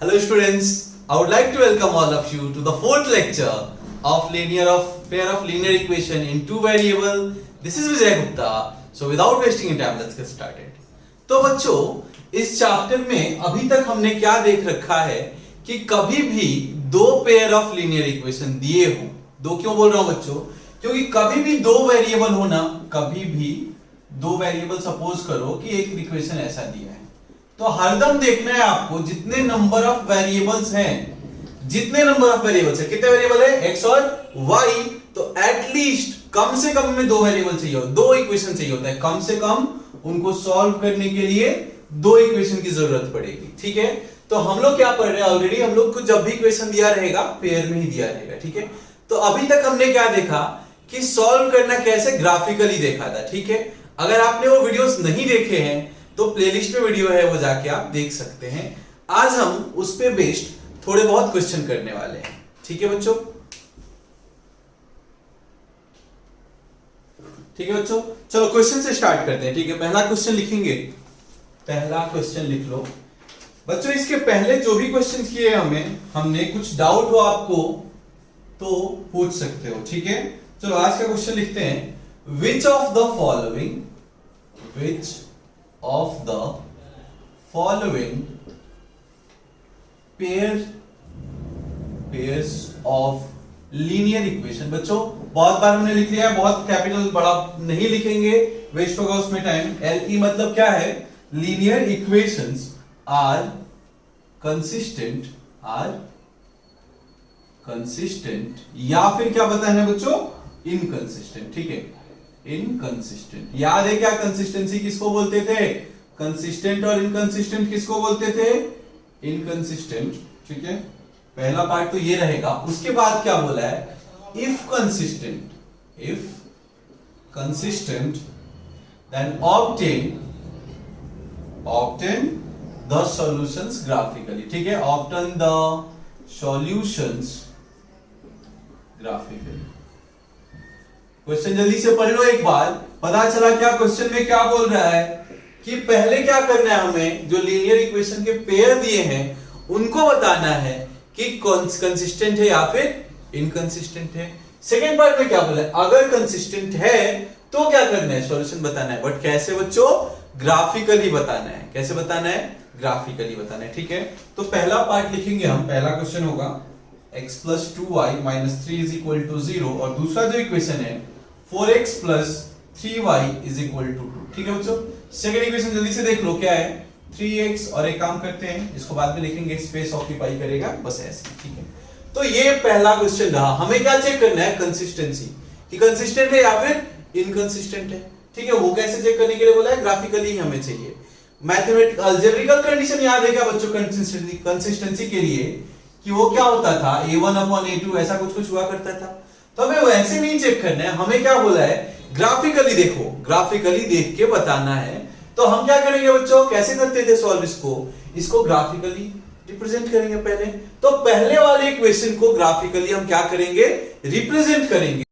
Hello students, I would like to welcome all of you to the fourth lecture of pair of linear equation in two variable. This is Vijay Gupta. So without wasting time, let's get started. तो बच्चों, इस chapter में अभी तक हमने क्या देख रखा है कि कभी भी दो पेयर ऑफ लीनियर इक्वेशन दिए हो, दो क्यों बोल रहा हूं बच्चों, क्योंकि कभी भी दो वेरिएबल होना, कभी भी दो वेरिएबल सपोज करो कि एक इक्वेशन ऐसा दिया है, तो हरदम देखना है आपको जितने नंबर ऑफ वेरिएबल्स हैं, जितने नंबर ऑफ वेरिएबल्स है, कितने वेरिएबल है x और y, तो एटलीस्ट कम से कम में दो वेरिएबल चाहिए हो, दो इक्वेशन चाहिए होता है, कम से कम उनको सॉल्व करने के लिए दो इक्वेशन की जरूरत पड़ेगी। ठीक है, तो हम लोग क्या पढ़ रहे हैं ऑलरेडी, हम लोग को जब भी इक्वेशन दिया रहेगा पेयर में ही दिया रहेगा। ठीक है, तो अभी तक हमने क्या देखा कि सॉल्व करना कैसे, ग्राफिकली देखा था। ठीक है, अगर आपने वो वीडियोस नहीं देखे हैं तो प्लेलिस्ट में वीडियो है, वो जाके आप देख सकते हैं। आज हम उस पे बेस्ड थोड़े बहुत क्वेश्चन करने वाले हैं। ठीक है बच्चों, ठीक है बच्चों, चलो क्वेश्चन से स्टार्ट करते हैं। ठीक है, पहला क्वेश्चन लिखेंगे, पहला क्वेश्चन लिख लो बच्चों। इसके पहले जो भी क्वेश्चन किए हमने कुछ डाउट हो आपको तो पूछ सकते हो। ठीक है, चलो आज का क्वेश्चन लिखते हैं। Which of the following pairs of linear equation. बच्चों बहुत बार हमने लिख लिया है, बहुत कैपिटल बड़ा नहीं लिखेंगे, वेस्ट होगा उसमें टाइम। LE मतलब क्या है, लीनियर इक्वेशंस आर कंसिस्टेंट, या फिर क्या बताना है बच्चों, इनकंसिस्टेंट। ठीक है, इनकंसिस्टेंट। याद है क्या, कंसिस्टेंसी किसको बोलते थे, कंसिस्टेंट और इनकंसिस्टेंट किसको बोलते थे, इनकंसिस्टेंट। ठीक है, पहला पार्ट तो ये रहेगा। उसके बाद क्या बोला है, if consistent then obtain the solutions graphically. ठीक है, obtain the solutions graphically. Question जल्दी से पढ़ लो एक बार, पता चला क्या क्वेश्चन में क्या बोल रहा है कि पहले क्या करना है, हमें जो लीनियर इक्वेशन के पेयर दिए हैं उनको बताना है कि कंसिस्टेंट है या फिर इनकंसिस्टेंट है। सेकेंड पार्ट में क्या बोला है, अगर कंसिस्टेंट है तो क्या करना है, सॉल्यूशन बताना है। बट कैसे बच्चों, ग्राफिकली बताना है। कैसे बताना है, ग्राफिकली बताना है। ठीक है, तो पहला पार्ट लिखेंगे हम, पहला क्वेश्चन होगा x plus 2y minus 3 is equal to 0, और दूसरा जो इक्वेशन है 4x plus 3y is equal to 2। ठीक है बच्चों, सेकंड इक्वेशन जल्दी से देख लो क्या है, 3x, और एक काम करते हैं इसको बाद में लिखेंगे, स्पेस ऑक्यूपाई करेगा बस ऐसे। ठीक है, तो ये पहला क्वेश्चन रहा। हमें क्या चेक करना है, कंसिस्टेंसी, कि कंसिस्टेंट है या फिर इनकंसिस्टेंट है। ठीक है, वो कैसे चेक करने के लिए बोला है, ग्राफिकली हमें चाहिए। मैथमेटिकल अलजेब्रिकल कंडीशन याद है क्या बच्चों, कंसिस्टेंसी के लिए कि वो क्या होता था, A1/A2 ऐसा कुछ हुआ करता था। तो हमें वैसे नहीं चेक करना है, हमें क्या बोला है, ग्राफिकली देखो, ग्राफिकली देख के बताना है। तो हम क्या करेंगे बच्चों, कैसे करते थे सॉल्व इसको ग्राफिकली रिप्रेजेंट करेंगे पहले। तो पहले वाले इक्वेशन को ग्राफिकली हम क्या करेंगे, रिप्रेजेंट करेंगे।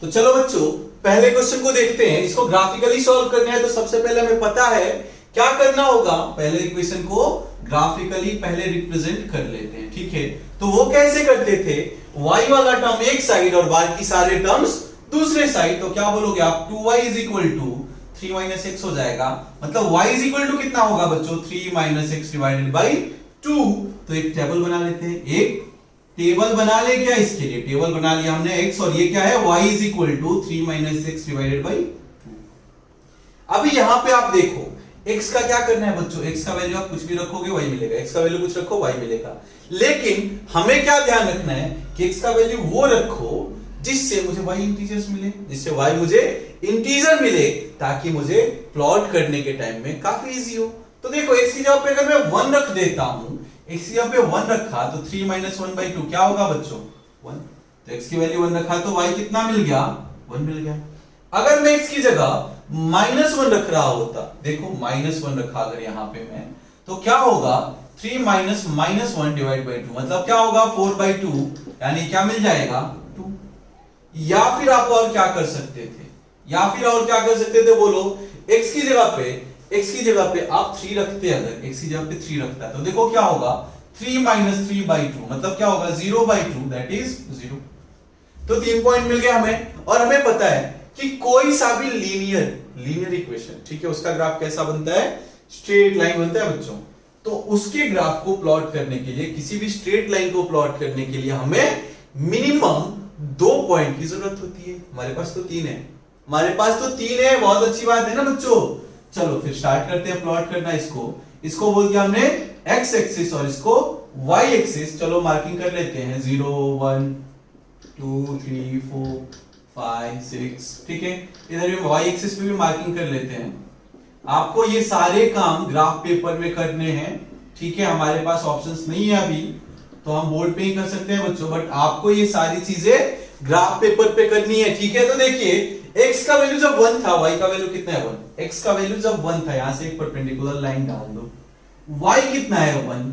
तो चलो बच्चों पहले क्वेश्चन को देखते हैं, इसको ग्राफिकली सॉल्व करना है। तो सबसे पहले हमें पता है क्या करना होगा, पहले इक्वेशन को ग्राफिकली पहले रिप्रेजेंट कर लेते हैं। ठीक है, तो वो कैसे करते थे, y वाला टर्म एक साइड और बाकी सारे टर्म्स दूसरे साइड। तो क्या बोलोगे आप, 2y is equal to 3 minus x हो जाएगा, मतलब y इज इक्वल टू कितना होगा बच्चों, 3 माइनस x डिवाइडेड बाई 2। तो एक टेबल बना लेते हैं, एक टेबल बना ले, क्या इसके लिए टेबल बना लिया हमने, x और ये क्या है, y is equal to 3 minus x divided by 2। अभी यहां पे आप देखो x का क्या करना है बच्चों, x का वैल्यू आप कुछ भी रखोगे वही मिलेगा, x का वैल्यू कुछ रखो वही मिलेगा। लेकिन हमें क्या ध्यान रखना है कि x का वैल्यू वो रखो जिससे मुझे y इंटीजर्स मिले, जिससे y मुझे इंटीजर मिले, ताकि मुझे प्लॉट करने के टाइम में काफी इजी हो। तो देखो x की जगह पे अगर मैं 1 रख देता हूं, x की जगह पे 1 रखा तो 3 माइनस 1/2 क्या होगा बच्चों, 1। तो x की वैल्यू 1 रखा तो y कितना मिल गया, 1 मिल गया। अगर मैं x की जगह -1 रख रहा होता, देखो -1 रखा अगर यहां पे मैं, तो क्या होगा, 3 माइनस -1 डिवाइड बाई 2, मतलब क्या होगा 4/2, यानी क्या मिल जाएगा 2। या फिर आप और क्या कर सकते थे, बोलो, x की जगह पे आप 3 रखते, अगर x की जगह पे 3 रखता है तो देखो क्या होगा, 3 माइनस 3/2 मतलब क्या होगा 0/2 दैट इज 0। तो 3 पॉइंट मिल गया हमें। और हमें पता है कि कोई सा भी लीनियर इक्वेशन, ठीक है, उसका ग्राफ कैसा बनता है, स्ट्रेट लाइन बनता है बच्चों। तो उसके ग्राफ को प्लॉट करने के लिए, किसी भी स्ट्रेट लाइन को प्लॉट करने के लिए हमें मिनिमम 2 पॉइंट की जरूरत होती है। हमारे पास तो 3 है, बहुत अच्छी बात है ना बच्चों। चलो फिर स्टार्ट करते हैं प्लॉट करना। इसको बोल दिया हमने एक्स एक्सिस और इसको वाई एक्सिस। चलो मार्किंग कर लेते हैं 0 1 2 3 4 5 6, ठीक है। इधर भी वाई एक्सिस पे भी मार्किंग कर लेते हैं। आपको ये सारे काम ग्राफ पेपर में करने हैं, ठीक है। हमारे पास ऑप्शंस नहीं है अभी, तो हम बोर्ड पे ही कर सकते हैं बच्चों, बट आपको ये सारी चीजें ग्राफ पेपर पे करनी है, ठीक है। तो देखिए x का वैल्यू जब 1 था, y का वैल्यू कितना है 1। x का वैल्यू जब 1 था, यहां से एक परपेंडिकुलर लाइन डाल दो। y कितना है 1,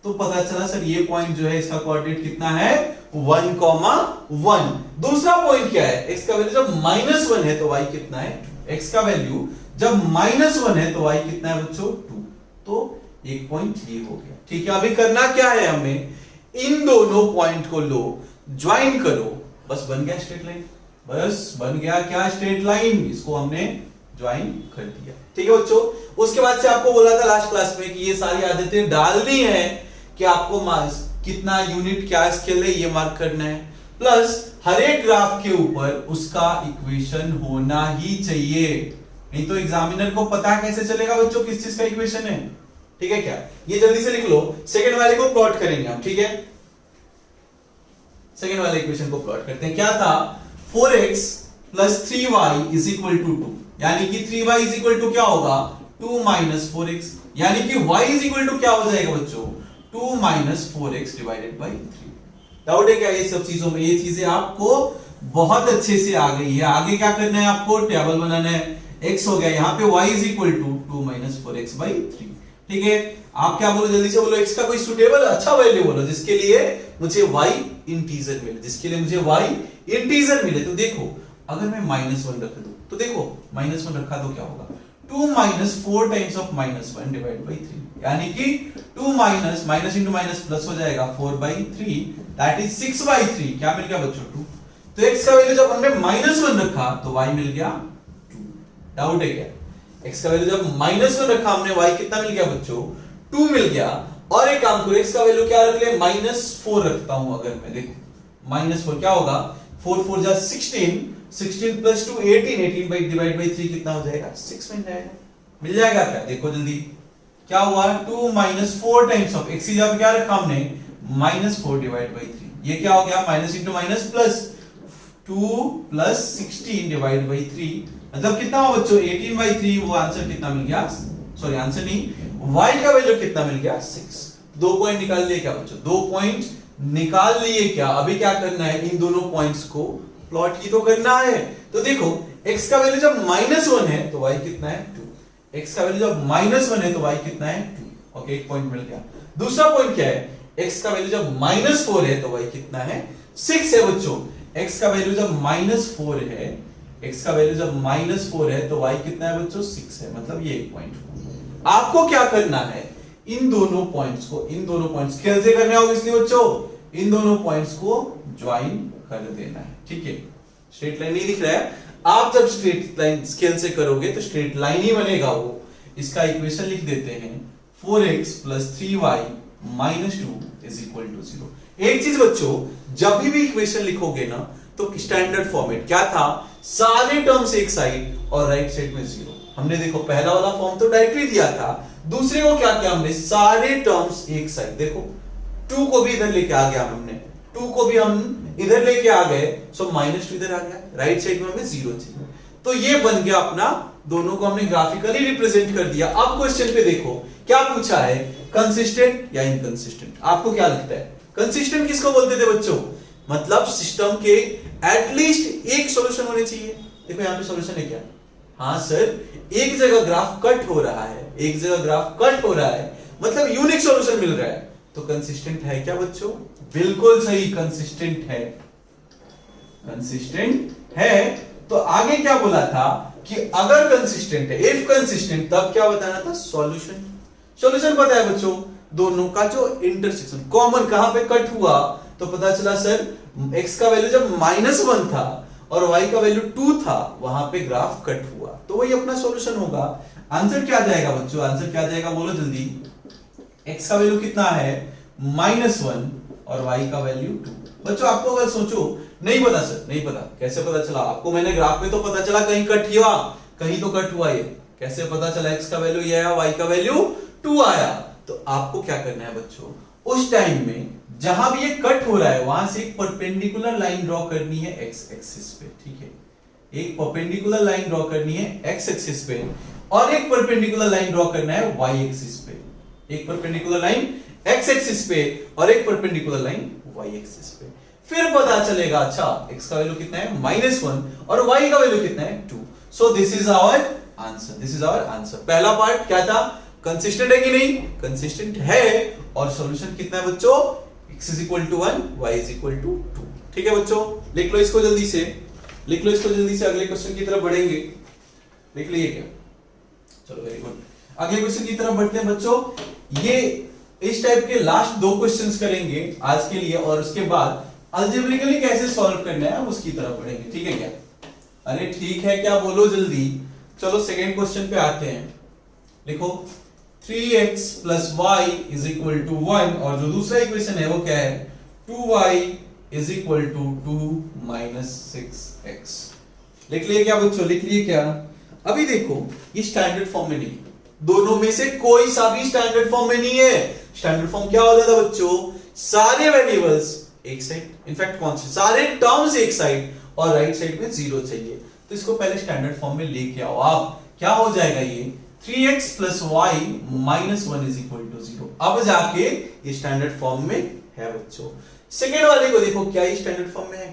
तो पता चला सर ये पॉइंट जो है इसका कोऑर्डिनेट कितना है 1,1। दूसरा पॉइंट क्या है, x का वैल्यू जब -1 है तो y कितना है 2। x का वैल्यू जब -1 है तो y कितना है बच्चों 2। तो एक पॉइंट ये हो गया, ठीक है। अभी करना क्या है हमें, इन दोनों पॉइंट को लो, ज्वाइन करो, बस बन गया स्ट्रेट लाइन। बस बन गया क्या स्ट्रेट लाइन, इसको हमने ज्वाइन कर दिया, ठीक है बच्चों। उसके बाद से आपको बोला था लास्ट क्लास में कि ये सारी आदतें डालनी है कि आपको कितना यूनिट क्या स्केल है ये मार्क करना है, प्लस हर एक ग्राफ के ऊपर उसका इक्वेशन होना ही चाहिए, नहीं तो एग्जामिनर को पता कैसे चलेगा बच्चों किस चीज का इक्वेशन है, ठीक है क्या। ये जल्दी से लिख लो, सेकंड वाले को प्लॉट करेंगे हम, ठीक है। सेकंड वाले इक्वेशन को प्लॉट करते हैं। क्या था, 4x plus 3y is equal to 2, यानी कि 3y इज इक्वल टू क्या होगा 2 माइनस 4x, यानी कि y इज इक्वल टू क्या हो जाएगा बच्चों 2 minus 4x divided by 3। Doubt है क्या ये सब चीजों में, ये चीजें आपको बहुत अच्छे से आ गई है। आगे क्या करना है, आपको टेबल बनाना है। x हो गया, यहाँ पे y is equal to 2 minus 4x by 3, ठीक है। आप क्या बोलो, जल्दी से बोलो, x का कोई सुटेबल अच्छा वैल्यू बोलो जिसके लिए मुझे y इंटीजर मिले, जिसके लिए मुझे y इंटीजर मिले। तो देखो अगर मैं -1 रख दूं, तो देखो -1 रखा तो क्या होगा 2 minus 4 times of -1 divide by 3, यानी कि 2 माइनस इंटू माइनस प्लस हो जाएगा 4/3 दैट इज 6/3। क्या मिल गया बच्चों 2। तो x का वैल्यू जब हमने -1 रखा तो y मिल गया 2। डाउट है क्या, x का वैल्यू जब -1 रखा हमने, y कितना मिल गया बच्चों 2 मिल गया। और एक काम करो, x का वैल्यू क्या रख ले, -4 रखता हूं अगर मैं, देखो -4 क्या होगा 4 4 जा 16, 16 प्लस 2 18, 18 बाई डिवाइड बाई 3 कितना हो जाएगा 6 मिल जाएगा क्या, देखो जल्दी क्या हुआ 2 माइनस 4 टाइम्स ऑफ x जब क्या रखा हमने -4 डिवाइड बाई 3, ये क्या हो गया minus into minus plus 2 plus 16 divide by 3, मतलब कितना हुआ बच्चों 18/3। वो आंसर कितना मिल गया, सॉरी आंसर नहीं, y का वैल्यू कितना मिल गया 6। 2 पॉइंट निकाल लिए क्या बच्चों, 2 पॉइंट निकाल लिए क्या। अभी क्या करना है, इन दोनों पॉइंट्स को प्लॉट ही तो करना है। तो देखो x का वैल्यू जब -1 है तो y कितना है 2, x का वैल्यू जब -1 है तो y कितना है 2। ओके, एक पॉइंट मिल गया। दूसरा पॉइंट क्या है, x का वैल्यू जब -4 है तो y कितना है 6 है बच्चों। x का वैल्यू जब -4 है, x का वैल्यू जब -4 है तो y कितना है बच्चों 6 है, मतलब ये एक पॉइंट। आपको क्या करना है, इन दोनों पॉइंट्स को, इन दोनों पॉइंट्स खेल से करने होगा, इसलिए बच्चों इन दोनों पॉइंट्स को ज्वाइन कर देना है, ठीक है। स्ट्रेट लाइन नहीं दिख रहा है, आप जब स्ट्रेट लाइन स्केल से करोगे तो स्ट्रेट लाइन ही बनेगा वो। इसका इक्वेशन लिख देते हैं 4x plus 3y minus 2 is equal to 0। एक चीज बच्चों, जब भी इक्वेशन लिखोगे ना तो स्टैंडर्ड फॉर्मेट क्या था, सारे टर्म्स एक साइड और राइट साइड में 0। हमने देखो पहला वाला फॉर्म तो डायरेक्टली दिया था, दूसरे को क्या किया हमने, सारे टर्म्स एक साइड। देखो 2 को भी इधर लेके आ गया हमने, 2 को भी हम इधर लेके आ गए, सो -2 इधर आ गया, राइट साइड में हमें 0 चाहिए। तो ये बन गया अपना, दोनों को हमने ग्राफिकली रिप्रेजेंट कर दिया। अब क्वेश्चन पे देखो क्या पूछा है, कंसिस्टेंट या इनकंसिस्टेंट। आपको क्या लगता है कंसिस्टेंट किसको बोलते थे बच्चों, मतलब सिस्टम के एटलीस्ट एक सॉल्यूशन होने चाहिए। देखो यहाँ पे सॉल्यूशन है क्या, हाँ सर, एक जगह ग्राफ कट हो रहा है, एक जगह ग्राफ कट हो रहा है, मतलब यूनिक सॉल्यूशन मिल रहा है, तो कंसिस्टेंट है क्या बच्चों, बिल्कुल सही, कंसिस्टेंट है, कंसिस्टेंट है। तो आगे क्या बोला था कि अगर कंसिस्टेंट है, इफ कंसिस्टेंट, तब क्या बताना था, सॉल्यूशन। सॉल्यूशन पता है बच्चों, दोनों का जो इंटरसेक्शन कॉमन कहां पे कट हुआ, तो पता चला सर x का वैल्यू जब -1 था और y का वैल्यू 2 था, वहां पे ग्राफ कट हुआ, तो वही अपना सॉल्यूशन होगा। आंसर क्या जाएगा बच्चों, आंसर क्या जाएगा बोलो जल्दी। x का वैल्यू कितना है -1 और y का वैल्यू 2। बच्चों आपको अगर सोचो नहीं पता सर, नहीं पता, कैसे पता चला आपको? मैंने ग्राफ में तो पता चला कहीं कट हुआ, कहीं तो कट हुआ, ये कैसे पता चला? x का वैल्यू ये आया, y का वैल्यू 2 आया। तो आपको क्या करना है बच्चों, उस टाइम में जहां भी ये कट हो रहा है वहां से एक परपेंडिकुलर लाइन ड्रॉ करनी है x एक्सिस पे, ठीक है? एक परपेंडिकुलर लाइन ड्रॉ करनी है x एक्सिस पे और एक परपेंडिकुलर लाइन ड्रॉ करना है y एक्सिस पे। एक परपेंडिकुलर लाइन x एक्सिस पे और एक परपेंडिकुलर लाइन y एक्सिस पे। फिर पता चलेगा अच्छा x का वैल्यू कितना है -1 और y का वैल्यू कितना है 2। So this is our answer, this is our answer. पहला पार्ट क्या था, कंसिस्टेंट है कि नहीं? कंसिस्टेंट है। और सॉल्यूशन कितना है बच्चों, x is equal to 1, y is equal to 2। ठीक है बच्चों, लिख लो इसको जल्दी से, लिख लो इसको जल्दी से, अगले क्वेश्चन की तरफ बढ़ेंगे। लिख लिए क्या? चलो वेरी गुड, अगले क्वेश्चन की तरफ बढ़ते हैं बच्चों। ये इस टाइप के लास्ट 2 क्वेश्चंस करेंगे आज के लिए और उसके बाद अलजेब्रिकली कैसे सॉल्व करना है उसकी तरफ बढ़ेंगे। ठीक है क्या? अरे ठीक है क्या, बोलो जल्दी। चलो सेकेंड क्वेश्चन पे आते हैं। लिखो 3x plus y is equal to 1 और जो दूसरा इक्वेशन है वो क्या है, 2y is equal to 2 minus 6x। लिख लिए क्या बच्चों, लिख लिए क्या? अभी देखो ये स्टैंडर्ड फॉर्म में नहीं, दोनों में से कोई सा भी स्टैंडर्ड फॉर्म में नहीं है। स्टैंडर्ड फॉर्म क्या होता था बच्चों, सारे वेरिएबल्स एक साइड, इनफैक्ट कौन से सारे टर्म्स एक साइड और राइट साइड में 0 चाहिए। तो इसको पहले स्टैंडर्ड फॉर्म में लेके आओ आप, क्या हो जाएगा ये 3x plus y minus 1 is equal to 0। अब जाके ये स्टैंडर्ड फॉर्म में है बच्चों। सेकेंड वाले को देखो, क्या ये स्टैंडर्ड फॉर्म में है?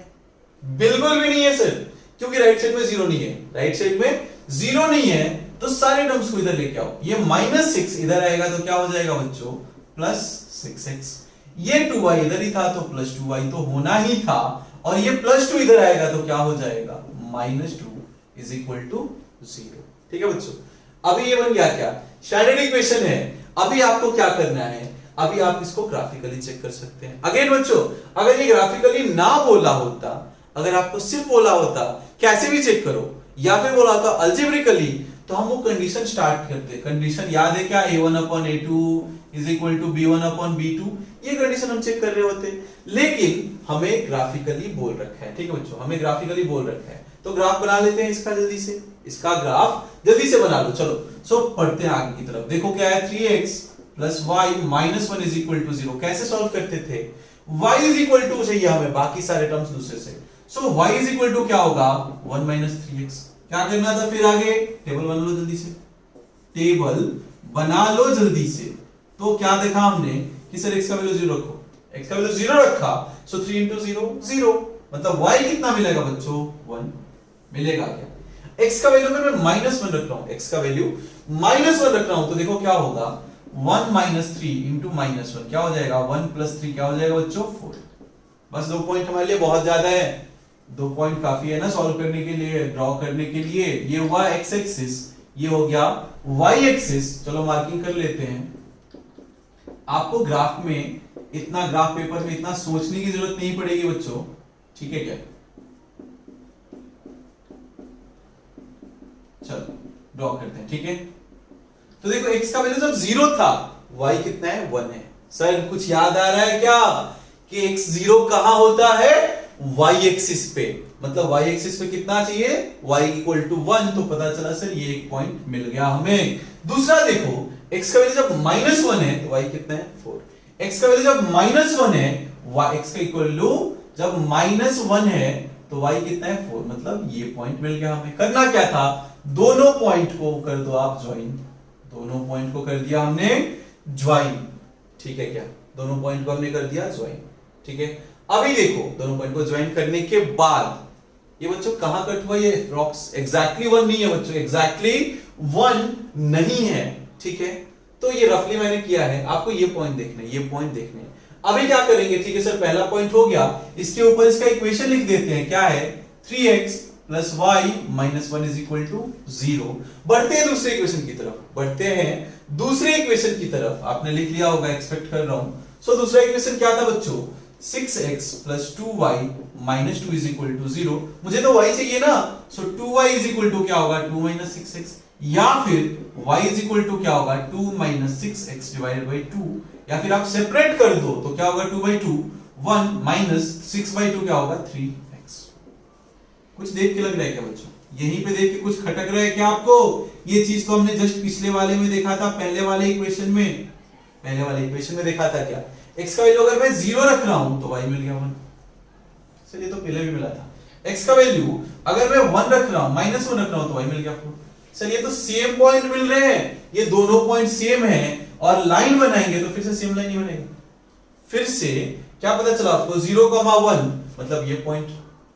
बिल्कुल भी नहीं है सर, क्योंकि राइट साइड में 0 नहीं है, राइट साइड में 0 नहीं है। तो सारे टर्म्स को इधर लेके आओ, ये -6 इधर आएगा तो क्या हो जाएगा बच्चों, +6x। ये 2y इधर ही था तो +2y तो होना ही था, और ये +2 इधर आएगा तो क्या हो जाएगा, -2 is equal to 0। ठीक है बच्चों, अभी ये बन गया क्या, स्टैंडर्ड इक्वेशन है। अभी आपको क्या करना है, अभी आप इसको ग्राफिकली चेक कर सकते हैं। अगेन बच्चों, अगर ये ग्राफिकली ना बोला होता, अगर आपको सिर्फ बोला होता कैसे भी चेक करो, या फिर बोला होता अलजेब्रिकली, तो हम वो कंडीशन स्टार्ट करते। कंडीशन याद है क्या, a1/a2 is equal to b1/b2, ये कंडीशन हम चेक कर रहे होते, लेकिन हमें ग्राफिकली बोल रखा है। ठीक है बच्चों, हमें ग्राफिकली बोल रखा है, तो ग्राफ बना लेते हैं इसका जल्दी से, इसका ग्राफ जल्दी से बना लो। चलो सो पढ़ते हैं आगे की तरफ। देखो क्या है, 3x plus y minus 1 is equal to 0। कैसे सॉल्व करते थे, y is equal to चाहिए हमें, बाकी सारे टर्म्स दूसरे से। सो y is equal to क्या होगा, 1 minus 3x। क्या करना था फिर आगे, टेबल बना लो जल्दी से, टेबल बना लो जल्दी से। तो क्या देखा हमने कि सर x का वैल्यू 0 रखो, x का वैल्यू 0 रखा, सो 3 into 0 0, मतलब y कितना मिलेगा बच्चों, 1 मिलेगा। क्या x का वैल्यू मैं -1 रख रहा हूं, x का वैल्यू -1 रख रहा हूं, तो देखो क्या होगा, 1 minus 3 into -1 क्या हो जाएगा, 1 plus 3 क्या हो जाएगा बच्चों, 4। बस 2 पॉइंट हमारे लिए बहुत ज्यादा है, 2 पॉइंट काफी है ना सॉल्व करने के लिए, ड्रॉ करने के लिए। ये हुआ x एक्सिस, ये हो गया y एक्सिस। चलो मार्किंग कर लेते हैं। आपको ग्राफ में इतना, ग्राफ पेपर में इतना सोचने की जरूरत नहीं पड़ेगी बच्चों, ठीक है क्या? चलो ड्रॉ करते हैं, ठीक है? तो देखो x का वैल्यू जब 0 था, y कितना है, 1 है। सर कुछ याद आ रहा है क्या कि x 0 कहां होता है, y एक्सिस पे, मतलब y एक्सिस पे कितना चाहिए, y इक्वल टू 1। तो पता चला सर ये एक पॉइंट मिल गया हमें। दूसरा देखो, x का वैल्यू जब -1 है तो y कितना है, 4। x का वैल्यू जब -1 है, x का इक्वल टू जब -1 है तो y कितना है, 4, मतलब ये पॉइंट मिल गया हमें। करना क्या था, दोनों पॉइंट को कर दो आप ज्वाइन, दोनों पॉइंट को कर दिया हमने ज्वाइन। ठीक है क्या, दोनों पॉइंट को हमने कर दिया ज्वाइन। ठीक है, अभी देखो दोनों पॉइंट को ज्वाइन करने के बाद ये बच्चों कहां कट हुआ, ये अप्रॉक्स एग्जैक्टली 1 नहीं है बच्चों, एग्जैक्टली 1 नहीं है। ठीक है, तो ये रफली मैंने किया है, आपको ये पॉइंट देखना है, ये पॉइंट देखने हैं। अभी क्या करेंगे, ठीक है सर, पहला पॉइंट हो गया, इसके ऊपर इसका इक्वेशन लिख देते हैं। क्या है, 3x plus y minus 1 is equal to 0। बढ़ते हैं दूसरे इक्वेशन की तरफ, बढ़ते हैं दूसरे इक्वेशन की तरफ। आपने लिख लिया होगा, एक्सपेक्ट कर रहा हूं। सो दूसरा इक्वेशन क्या था बच्चों, 6x plus 2y minus 2 is equal to 0। मुझे तो y चाहिए ना, सो 2y इज इक्वल टू क्या होगा, 2 माइनस 6x, या फिर y इज इक्वल टू क्या होगा, 2 माइनस 6x डिवाइडेड बाई 2, या फिर आप सेपरेट कर दो तो क्या होगा, 2/2, 1 माइनस 6/2 क्या होगा, 3x। कुछ देख के लग रहा है क्या बच्चों, यहीं पे देख के कुछ खटक रहा है क्या आपको? ये चीज तो हमने जस्ट पिछले वाले में देखा था, पहले वाले इक्वेशन में देखा था क्या, x का वैल्यू अगर मैं 0 रख रहा हूं तो y मिल गया 1। चलिए, तो पहले भी मिला था। x का वैल्यू अगर मैं 1 रख रहा हूं, -1 रख रहा हूं तो y मिल गया 4। चलिए, तो सेम पॉइंट मिल रहे हैं, ये दोनों पॉइंट सेम हैं, और लाइन बनाएंगे तो फिर से सेम लाइन ही बनेगी। फिर से क्या पता चला आपको, 0,1 मतलब ये पॉइंट,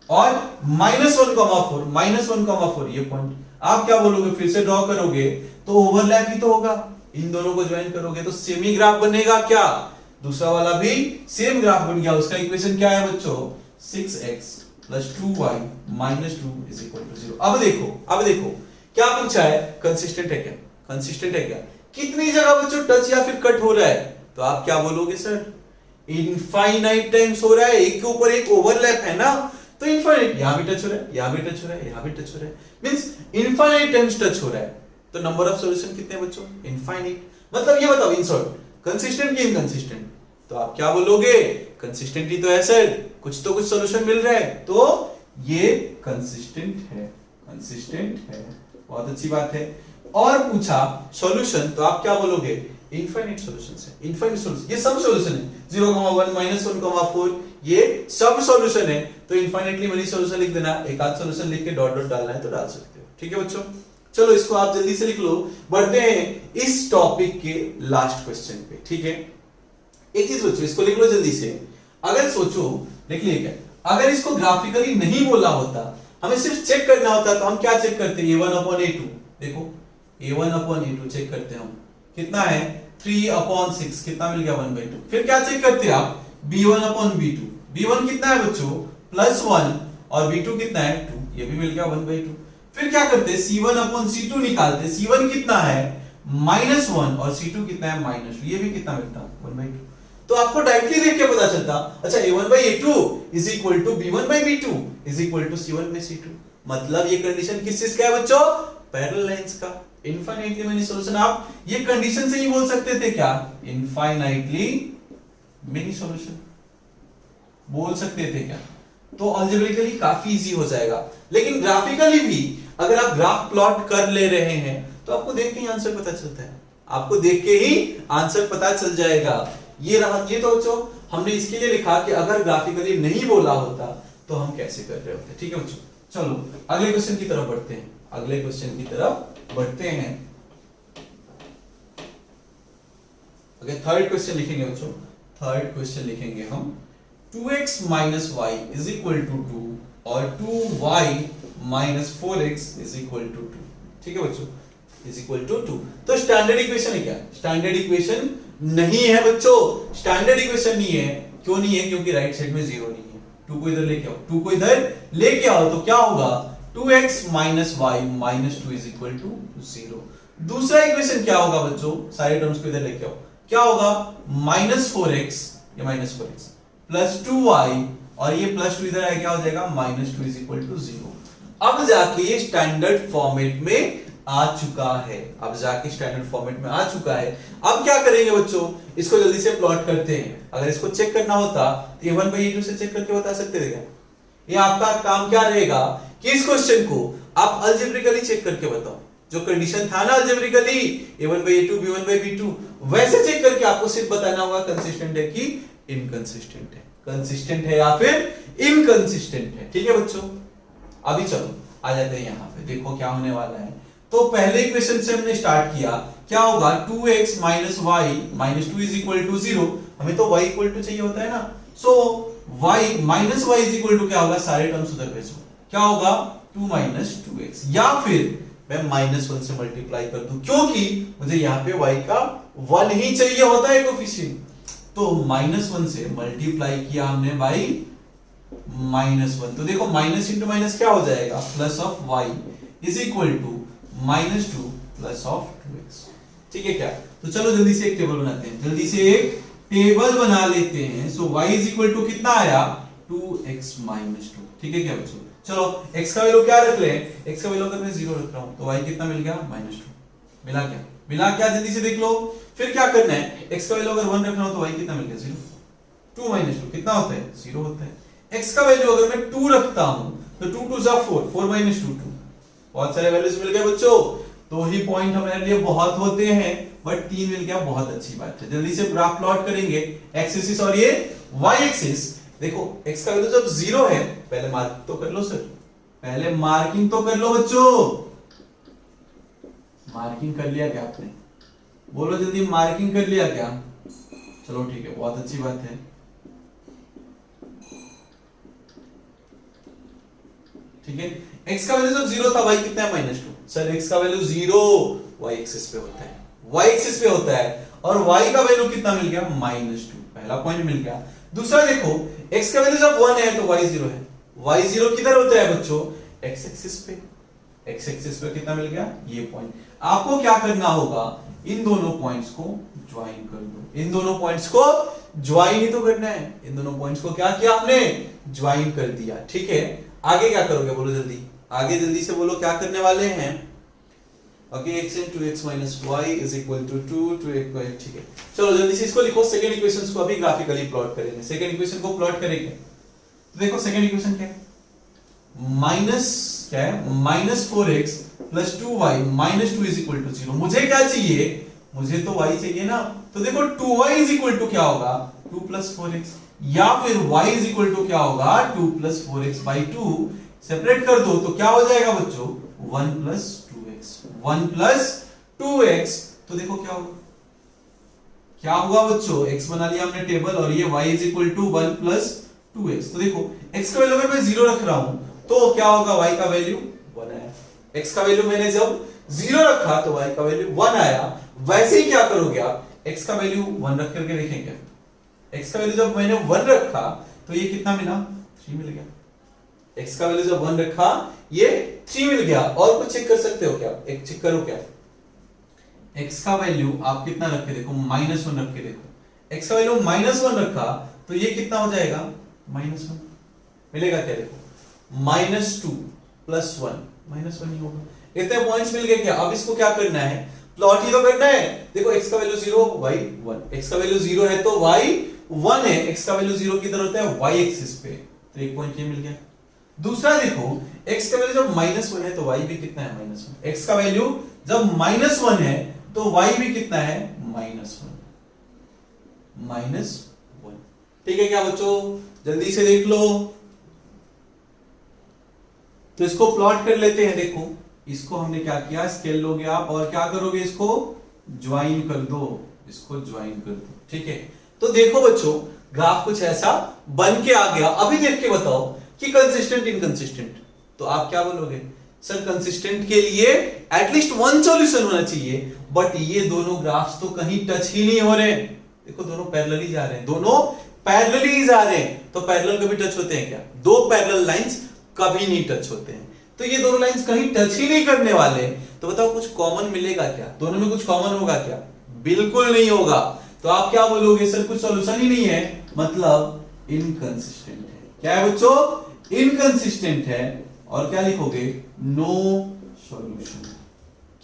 और -1,4 ये पॉइंट। आप क्या बोलोगे, फिर से ड्रॉ करोगे तो ओवरलैप ही तो होगा, इन दोनों को ज्वाइन करोगे तो सेम ही ग्राफ बनेगा क्या, दूसरा वाला भी सेम ग्राफ बन गया। उसका इक्वेशन क्या है बच्चों, 6x plus 2y minus 2 is equal to 0। अब देखो क्या पूछा है, कंसिस्टेंट है क्या, कंसिस्टेंट है क्या, कितनी जगह बच्चों टच या फिर कट हो रहा है, तो आप क्या बोलोगे, सर इनफाइनाइट टाइम्स हो रहा है, एक के ऊपर एक ओवरलैप है ना, तो इनफाइनाइट, यहां भी टच हो रहा है, यहां भी टच हो रहा है, यहां भी टच हो रहा है, मींस इनफाइनाइट टाइम्स टच हो रहा है। तो नंबर ऑफ सॉल्यूशन कितने हैं बच्चों, इनफाइनाइट। मतलब ये बताओ इन शॉर्ट, कंसिस्टेंट की इनकंसिस्टेंट, तो आप क्या बोलोगे, कंसिस्टेंट ही तो है सर, कुछ तो कुछ सॉल्यूशन मिल रहा है, तो ये कंसिस्टेंट है, कंसिस्टेंट है, बहुत अच्छी बात है। और पूछा सॉल्यूशन, तो आप क्या बोलोगे, इनफाइनाइट सॉल्यूशंस है, इनफाइनाइट सॉल्यूशन, ये सब सॉल्यूशन है, 0,1 -1,4 ये सब सॉल्यूशन है, तो इनफाइनाइटली मेनी सॉल्यूशन लिख देना, एक आध सॉल्यूशन लिख के डॉट डॉट डालना है तो डाल सकते हो। ठीक है बच्चों, चलो इसको आप जल्दी से लिख लो। बढ़ते हैं इस टॉपिक के लास्ट क्वेश्चन पे। ठीक है, एक चीज बच्चों, इसको लिख लो जल्दी से। अगर सोचो, देख लिए क्या, अगर इसको ग्राफिकली नहीं बोला होता, हमें सिर्फ चेक करना होता, तो हम क्या चेक करते, a1/a2, देखो a1/a2 चेक करते हैं हम, कितना है 3/6, कितना मिल गया 1/2। फिर क्या चेक करते हैं आप, b1/b2, b1 कितना है बच्चों +1, और b2 कितना है 2, ये भी मिल गया 1/2। फिर क्या करते हैं, c1/c2 निकालते, c1 कितना है -1, और c2 कितना है -2, ये भी कितना मिलता है 1/2। तो आपको डायरेक्टली देख के पता चलता, अच्छा a1/a2 is equal to b1/b2 is equal to c1/c2। मतलब ये कंडीशन किस चीज का है बच्चों, पैरेलल लाइंस का। इनफाइनाइटली मेनी सॉल्यूशन, आप ये कंडीशन से ही बोल सकते थे क्या, इनफाइनाइटली मेनी सॉल्यूशन बोल सकते थे क्या, तो अलजेब्रिकली काफी इजी हो जाएगा। लेकिन ग्राफिकली भी अगर आप ग्राफ प्लॉट कर ले रहे हैं तो आपको देख के ही आंसर पता चलता है, आपको देख के ही आंसर पता चल जाएगा। ये रहा, ये तो बच्चों हमने इसके लिए लिखा कि अगर ग्राफिकली नहीं बोला होता तो हम कैसे कर रहे होते। ठीक है बच्चों, चलो अगले क्वेश्चन की तरफ बढ़ते हैं, अगले क्वेश्चन की तरफ बढ़ते हैं। ओके, थर्ड क्वेश्चन लिखेंगे बच्चों, थर्ड क्वेश्चन लिखेंगे हम, 2x minus y is equal to 2 और 2y minus 4x is equal to 2। ठीक है बच्चों, इज इक्वल टू 2। तो स्टैंडर्ड इक्वेशन है क्या, स्टैंडर्ड इक्वेशन नहीं है बच्चों, स्टैंडर्ड इक्वेशन नहीं है। क्यों नहीं है, क्योंकि राइट साइड में 0 नहीं है। 2 को इधर लेके आओ, 2 को इधर लेके आओ तो क्या होगा, 2x minus y minus 2 is equal to 0। दूसरा इक्वेशन क्या होगा बच्चों, सारे टर्म्स को इधर लेके आओ, क्या होगा -4x, ये -4x प्लस 2y, और ये +2 इधर आया, क्या हो जाएगा -2 इज इक्वल टू 0। अब जाके ये स्टैंडर्ड फॉर्मेट में आ चुका है, अब जाके स्टैंडर्ड फॉर्मेट में आ चुका है। अब क्या करेंगे बच्चों, इसको जल्दी से प्लॉट करते हैं। अगर इसको चेक करना होता तो ये 1/2 से चेक करके बता सकते थे क्या। ये आपका काम क्या रहेगा कि इस क्वेश्चन को आप अलजेब्रिकली चेक करके बताओ, जो कंडीशन था ना अलजेब्रिकली a1/a2 b1/b2, वैसे चेक करके आपको सिर्फ बताना होगा कंसिस्टेंट है कि इनकंसिस्टेंट है, कंसिस्टेंट है या फिर इनकंसिस्टेंट है। ठीक है बच्चों, अभी चलो आ जाते हैं यहाँ पे, देखो क्या होने वाला है। तो पहले इक्वेशन से हमने स्टार्ट किया, क्या होगा 2x minus y minus 2 is equal to 0। हमें तो y इक्वल टू चाहिए होता है ना, so y minus y is equal to क्या होगा, सारे टर्म्स उधर भेजो, क्या होगा 2 माइनस 2x, या फिर मैं -1 से मल्टीप्लाई कर दूं, क्योंकि मुझे यहाँ पे y का 1 ही चाहिए होता है कोफिशिएंट। तो -1 से मल्टीप्लाई किया हमने बाई -1। तो देखो माइनस इंटू माइनस क्या हो जाएगा, plus of y is equal to -2 plus of 2x। ठीक है क्या? तो चलो जल्दी से एक टेबल बनाते हैं, जल्दी से एक टेबल बना लेते हैं। सो y इज इक्वल टू कितना आया, 2x -2। ठीक है क्या बच्चों? चलो x का वैल्यू क्या रख ले, x का वैल्यू अगर मैं 0 रख रहा हूं तो y कितना मिल गया, -2। मिला क्या? मिला क्या? जल्दी से देख लो। फिर क्या करना है, x का वैल्यू अगर 1 रखना हो तो y कितना मिल गया, 0। 2 -2 कितना होता है, 0 होता है। x का वैल्यू अगर मैं 2 रखता हूं तो 2 2 जा 4, 4 -2 2। बहुत सारे वैल्यूज मिल गए बच्चों। 2 ही पॉइंट हमारे लिए बहुत होते हैं, बट 3 मिल गया, बहुत अच्छी बात है। जल्दी से ग्राफ प्लॉट करेंगे, x एक्सिस और ये y एक्सिस। देखो x का वैल्यू जब 0 है, पहले मार्क तो कर लो सर, पहले मार्किंग तो कर लो बच्चों। मार्किंग कर लिया क्या आपने? बोलो जल्दी, मार्किंग कर लिया क्या? चलो ठीक है, बहुत अच्छी बात है। ठीक है, x का वैल्यू जब 0 था, y कितना है, -2। सर x का वैल्यू 0 y एक्सिस पे होता है, y एक्सिस पे होता है, और y का वैल्यू कितना मिल गया, -2। पहला पॉइंट मिल गया। दूसरा देखो, x का वैल्यू जब 1 है तो y 0 है। y 0 किधर होता है बच्चों, x एक्सिस पे। x एक्सिस पे कितना मिल गया, ये पॉइंट। आपको क्या करना होगा, इन दोनों पॉइंट्स को ज्वाइन कर दो। इन दोनों पॉइंट्स को ज्वाइन ही तो करना है। इन दोनों पॉइंट्स को क्या किया आपने, ज्वाइन कर दिया। ठीक है, आगे क्या करोगे, बोलो जल्दी, आगे जल्दी से बोलो क्या करने वाले हैं। Okay, x into x minus y is equal to 2 to x y। ठीक है, चलो जल्दी से इसको लिखो। सेकंड इक्वेशंस को अभी ग्राफिकली प्लॉट करेंगे। सेकंड इक्वेशन को प्लॉट करेंगे तो देखो सेकंड इक्वेशन क्या है, माइनस क्या है, -4x plus 2y -2 is equal to 0। मुझे क्या चाहिए, मुझे तो y चाहिए ना। तो देखो 2y इज इक्वल टू क्या होगा, 2 प्लस 4x, या फिर y इज इक्वल टू क्या होगा, 2 प्लस 4x बाई 2। सेपरेट कर दो तो क्या हो जाएगा बच्चों, 1 प्लस 2x, 1 प्लस 2x। तो देखो क्या होगा, क्या हुआ बच्चों, x बना लिया हमने टेबल, और ये y is equal to 1 plus 2x। तो देखो x का वैल्यू अगर मैं 0 रख रहा हूं तो क्या होगा, y का वैल्यू 1 आया। x का वैल्यू मैंने जब 0 रखा तो y का वैल्यू 1 आया। वैसे ही क्या करोगे आप, x का वैल्यू 1 रख करके देखेंगे। x का वैल्यू जब मैंने 1 रखा तो ये कितना मिला, 3 मिल गया। x का वैल्यू जब 1 रखा ये 3 मिल गया। और कुछ चेक कर सकते हो क्या, एक चेक करो क्या, x का वैल्यू आप कितना रख के देखो, -1 रख के देखो। x का वैल्यू -1 रखा तो ये कितना हो जाएगा, -1 मिलेगा क्या, देखो -2 प्लस 1 -1 ही होगा। इतने पॉइंट्स मिल गए क्या? अब इसको क्या करना है, प्लॉट ही तो करना है। देखो x का वैल्यू 0 y 1, x का वैल्यू 0 है तो y 1 है। x का वैल्यू 0 किधर होता है, y एक्सिस पे, तो एक पॉइंट ये मिल गया। दूसरा देखो, x का वैल्यू जब -1 है तो y भी कितना है, -1। x का वैल्यू जब -1 है तो y भी कितना है, -1। ठीक है क्या बच्चों, जल्दी से देख लो। तो इसको प्लॉट कर लेते हैं। देखो इसको हमने क्या किया, स्केल लोगे आप और क्या करोगे, इसको ज्वाइन कर दो, इसको ज्वाइन कर दो। ठीक है, तो देखो बच्चों ग्राफ कुछ ऐसा बन के आ गया। अभी देख के बताओ कि कंसिस्टेंट इनकंसिस्टेंट। तो आप क्या बोलोगे, सर कंसिस्टेंट के लिए एटलीस्ट 1 सॉल्यूशन होना चाहिए, बट ये दोनों ग्राफ्स तो कहीं टच ही नहीं हो रहे। देखो दोनों पैरेलली जा रहे हैं, दोनों पैरेलली जा रहे हैं। तो पैरेलल कभी टच होते हैं क्या, दो पैरेलल लाइंस कभी नहीं टच होते हैं। तो ये दोनों लाइंस कहीं टच ही नहीं करने वाले। तो बताओ कुछ कॉमन मिलेगा क्या, दोनों में कुछ कॉमन होगा क्या, बिल्कुल नहीं होगा। तो आप क्या बोलोगे, सर कुछ सॉल्यूशन ही नहीं है, मतलब इनकंसिस्टेंट है। क्या है बच्चों, इनकंसिस्टेंट है। और क्या लिखोगे, नो सॉल्यूशन।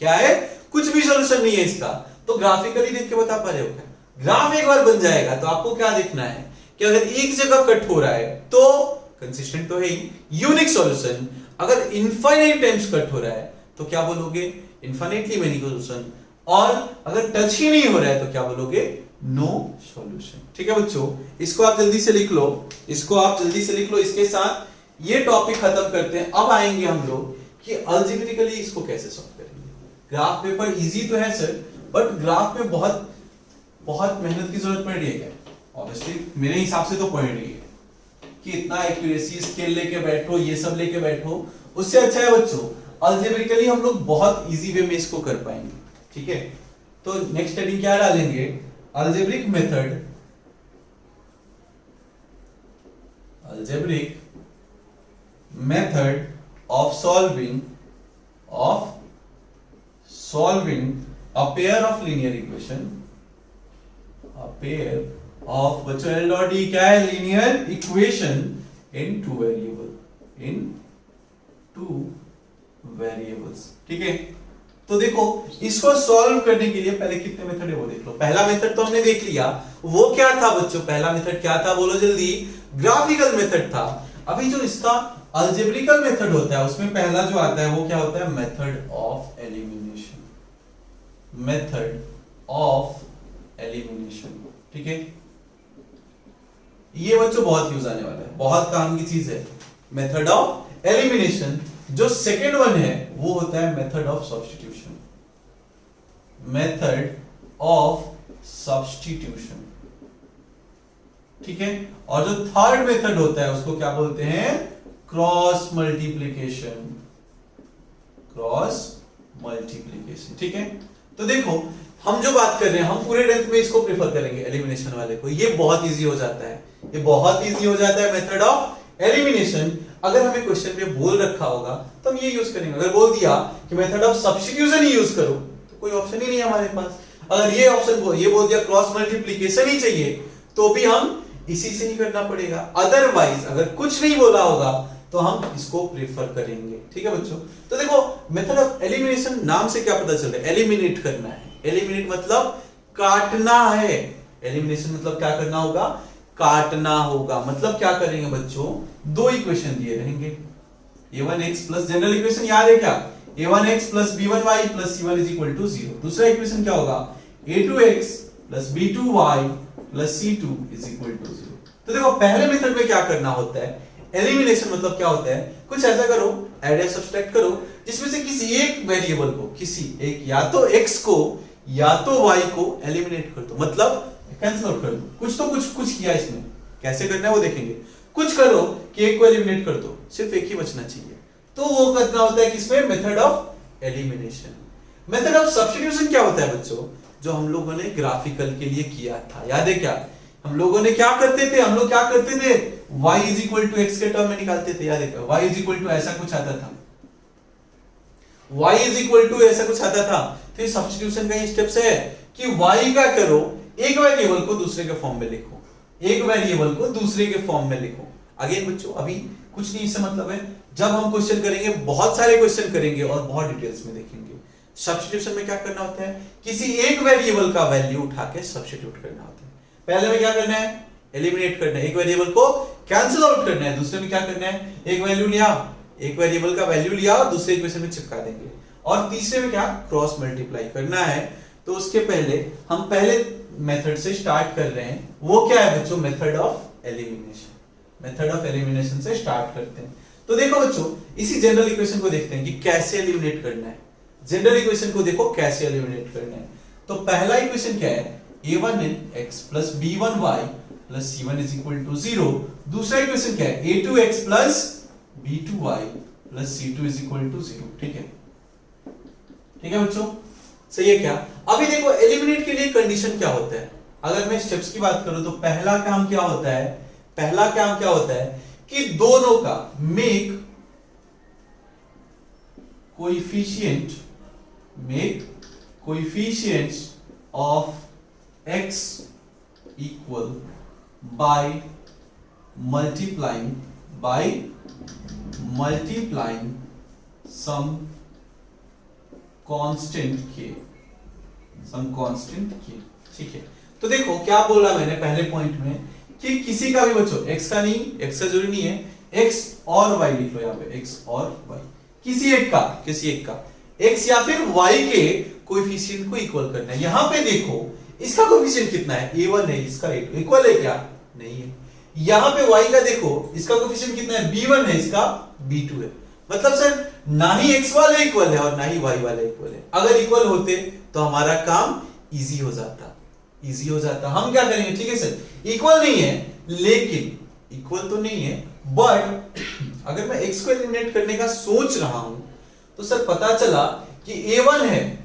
क्या है, कुछ भी सॉल्यूशन नहीं है इसका। तो ग्राफिकली देख के बता पा रहे हो क्या, ग्राफ एक बार बन जाएगा तो आपको क्या देखना है कि अगर एक जगह कट हो रहा है तो कंसिस्टेंट तो है ही, यूनिक सॉल्यूशन। अगर इनफाइनाइट टाइम्स कट हो रहा है तो क्या बोलोगे, इनफाइनाइटली मेनी सॉल्यूशन। और अगर टच ही नहीं हो रहा है तो क्या बोलोगे, नो सॉल्यूशन। ठीक है बच्चों, इसको आप जल्दी से लिख लो, इसको आप जल्दी से लिख लो। इसके साथ ये टॉपिक खत्म करते हैं। अब आएंगे हम लोग कि अलजेब्रिकली इसको कैसे सॉल्व करेंगे। ग्राफ पेपर इजी तो है सर, बट ग्राफ में बहुत बहुत मेहनत की जरूरत पड़ रही है क्या, ऑब्वियसली मेरे हिसाब से तो पड़ रही है कि इतना एक्यूरेसी स्केल लेके बैठो, ये सब लेके बैठो। उससे अच्छा है बच्चों अलजेब्रिकली हम लोग बहुत इजी वे में इसको कर पाएंगे। ठीक है, तो नेक्स्ट हेडिंग क्या डालेंगे, algebraic method, algebraic method of solving a pair of linear equation, a pair of बच्चों L dot E क्या है, linear equation in two variables, ठीक है। तो देखो इसको सॉल्व करने के लिए पहले कितने मेथड है वो देख लो। पहला मेथड तो हमने देख लिया, वो क्या था बच्चों, पहला मेथड क्या था बोलो जल्दी, ग्राफिकल मेथड था। अभी जो इसका अलजेब्रिकल मेथड होता है उसमें पहला जो आता है वो क्या होता है, method of elimination, method of elimination, ठीक है। ये बच्चों बहुत यूज आने वाला है, बहुत काम की चीज है, मेथड ऑफ एलिमिनेशन। जो सेकेंड वन है वो होता है method of substitution, method of substitution, ठीक है। और जो थर्ड मेथड होता है उसको क्या बोलते हैं, क्रॉस मल्टीप्लिकेशन, क्रॉस मल्टीप्लिकेशन, ठीक है। तो देखो हम जो बात कर रहे हैं हम पूरे डेप्थ में इसको प्रेफर करेंगे एलिमिनेशन वाले को, ये बहुत इजी हो जाता है, ये बहुत इजी हो जाता है मेथड ऑफ एलिमिनेशन। अगर हमें क्वेश्चन में बोल रखा होगा तो हम ये यूज करेंगे, अगर बोल दिया कि method of substitution he use करो तो कोई ऑप्शन ही नहीं है हमारे पास। अगर ये ऑप्शन ये बोल दिया क्रॉस मल्टीप्लिकेशन ही चाहिए तो भी हम इसी से ही करना पड़ेगा। अदरवाइज अगर कुछ नहीं बोला होगा तो हम इसको प्रेफर करेंगे, ठीक है बच्चों। तो देखो मेथड ऑफ एलिमिनेशन नाम से क्या पता चल रहा है, एलिमिनेट करना है। एलिमिनेट मतलब काटना है, एलिमिनेशन मतलब क्या करना होगा, काटना होगा। मतलब क्या करेंगे बच्चों, दो इक्वेशन दिए रहेंगे, a1x प्लस जनरल इक्वेशन याद है क्या, a1x plus b1y plus c1 is equal to 0। दूसरा इक्वेशन क्या होगा, a2x plus b2y plus c2 is equal to 0। तो देखो पहले मेथड में क्या करना होता है, एलिमिनेशन मतलब क्या होता है, कुछ ऐसा करो, ऐड या सब्सट्रैक्ट करो जिसमें से किसी एक वेरिएबल को, किसी एक या तो x को या तो y को एलिमिनेट कर दो, मतलब कैंसिल आउट कर दो। कुछ किया इसमें, कैसे करना है वो देखेंगे। कुछ करो कि एक को एलिमिनेट कर दो, सिर्फ एक ही बचना चाहिए, तो वो करना होता है किसमें, method of elimination. Method of substitution क्या होता है बच्चों, जो हम लोगों ने ग्राफिकल के लिए किया था, याद है क्या, हम लोगों ने क्या करते थे, हम लोग क्या करते थे, y is equal to x के टर्म में निकालते थे, याद है क्या, y इज इक्वल टू ऐसा कुछ आता था, y इज इक्वल टू ऐसा कुछ आता था। तो ये सब्स्टिट्यूशन का ये स्टेप्स है कि y का करो, एक वेरिएबल को दूसरे के फॉर्म में लिखो, एक वेरिएबल को दूसरे के फॉर्म में लिखो। अगेन बच्चों अभी कुछ नहीं, इससे मतलब है जब हम क्वेश्चन करेंगे, बहुत सारे क्वेश्चन करेंगे और बहुत डिटेल्स में देखेंगे। सब्स्टिट्यूशन में क्या करना होता है, किसी एक वेरिएबल का वैल्यू उठा के सब्स्टिट्यूट करना होता है। पहले में क्या करना है, एलिमिनेट करना है, एक वेरिएबल को कैंसिल आउट करना है। दूसरे में क्या करना है, एक वैल्यू लिया, एक वेरिएबल का वैल्यू लिया और दूसरे इक्वेशन में चिपका देंगे। और तीसरे में क्या, क्रॉस मल्टीप्लाई करना है। तो उसके पहले हम पहले मेथड से स्टार्ट कर रहे हैं, वो क्या है बच्चों, method of elimination. Method of elimination से स्टार्ट करते हैं। तो देखो बच्चों इसी जनरल इक्वेशन को देखते हैं कि कैसे एलिमिनेट करना है। जनरल इक्वेशन को देखो कैसे एलिमिनेट करना है। तो पहला इक्वेशन क्या है, a1x plus b1y plus c1 is equal to 0। दूसरा इक्वेशन क्या है, a2x plus b2y plus c2 is equal to 0। ठीक है, ठीक है बच्चों, सही है क्या। अभी देखो एलिमिनेट के लिए कंडीशन क्या होता है। अगर मैं स्टेप्स की बात करूं तो पहला काम क्या होता है, पहला काम क्या होता है कि दोनों का make coefficients of x equal by multiplying some constant k, ठीक है। तो देखो क्या बोला मैंने पहले पॉइंट में कि किसी का भी बच्चों x का नहीं, x का जरूरी नहीं है, x और y लिख लो यहाँ पे, x और y, किसी एक का x या फिर y के कोएफिशिएंट को इक्वल करना है। यहां पे देखो इसका कोएफिशिएंट कितना है, a1 है, इसका इक्वल है क्या, नहीं है। यहां पे y का देखो इसका कोएफिशिएंट कितना है, b1 है, इसका b2 है। मतलब सर ना ही x वाले इक्वल है और ना ही y वाले इक्वल है। अगर इक्वल होते तो हमारा काम इजी हो जाता। हम क्या करेंगे, ठीक है सर इक्वल नहीं है, लेकिन इक्वल तो नहीं है, बट अगर मैं x को एलिमिनेट करने का सोच रहा हूं तो सर पता चला कि a1 है,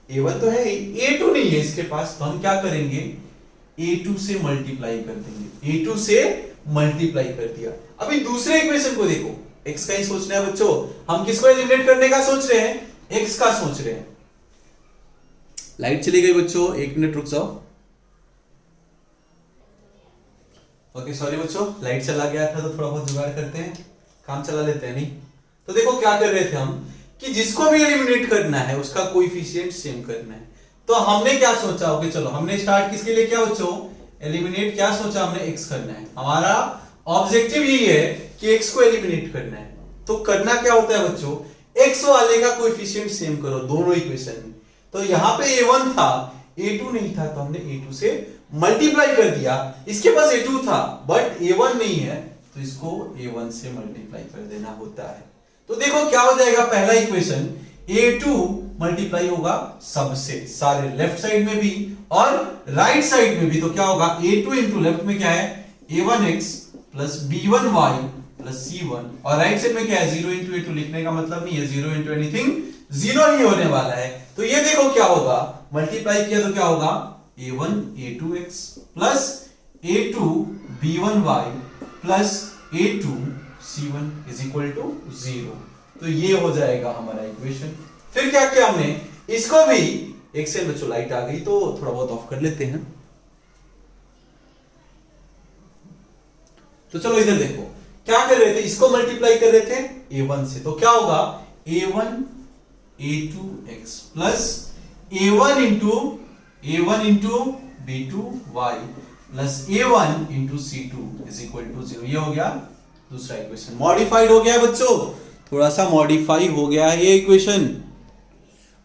a1 तो है, a2 नहीं है इसके पास, तो हम क्या करेंगे, a2 से मल्टीप्लाई कर देंगे, a2 से मल्टीप्लाई कर दिया। अभी दूसरे इक्वेशन को देखो, x का ही सोचना है बच्चों, हम किसको एलिमिनेट करने का सोच रहे हैं, x का सोच रहे हैं। लाइट चली गई बच्चों, 1 मिनट रुक जाओ। ओके सॉरी बच्चों, लाइट चला गया था तो थोड़ा बहुत जुगाड़ करते हैं, काम चला लेते हैं नहीं। तो देखो क्या कर रहे थे हम कि जिसको भी एलिमिनेट करना है उसका कोएफिशिएंट सेम करना है। तो हमने क्या सोचा, ओके चलो हमने स्टार्ट किसके लिए किया बच्चों, एलिमिनेट क्या सोचा हमने, x करना है। हमारा ऑब्जेक्टिव यही है कि x को एलिमिनेट करना है। तो करना क्या होता है बच्चों, x वाले का कोएफिशिएंट सेम करो दोनों इक्वेशन में। तो यहां पे a1 था, a2 नहीं था, तो हमने a2 से मल्टीप्लाई कर दिया। इसके पास a2 था बट a1 नहीं है, तो इसको a1 से मल्टीप्लाई कर देना होता है। तो देखो क्या हो जाएगा, पहला इक्वेशन a2 मल्टीप्लाई होगा सबसे, सारे लेफ्ट साइड में भी और राइट साइड में भी। तो क्या होगा, a2 इंटू लेफ्ट में क्या है, a1x plus b1y plus c1, और राइट साइड में क्या है, 0 इंटू a2। लिखने का मतलब नहीं है 0 इंटू एनीथिंग, 0 ही होने वाला है। तो ये देखो क्या होगा, मल्टीप्लाई किया तो क्या होगा, a1 a2x plus a2 b1y plus a2 c1 is equal to 0। तो ये हो जाएगा हमारा इक्वेशन। फिर क्या किया हमने, इसको भी एक से बच्चों लाइट आ गई तो थोड़ा बहुत ऑफ कर लेते हैं। तो चलो इधर देखो क्या कर रहे थे, इसको मल्टीप्लाई कर रहे थे a1 से। तो क्या होगा, a1 a2x plus a1 into b2y plus a1 into c2 is equal to 0। ये हो गया दूसरा इक्वेशन, मॉडिफाइड हो गया बच्चों, थोड़ा सा मॉडिफाई हो गया है ये इक्वेशन।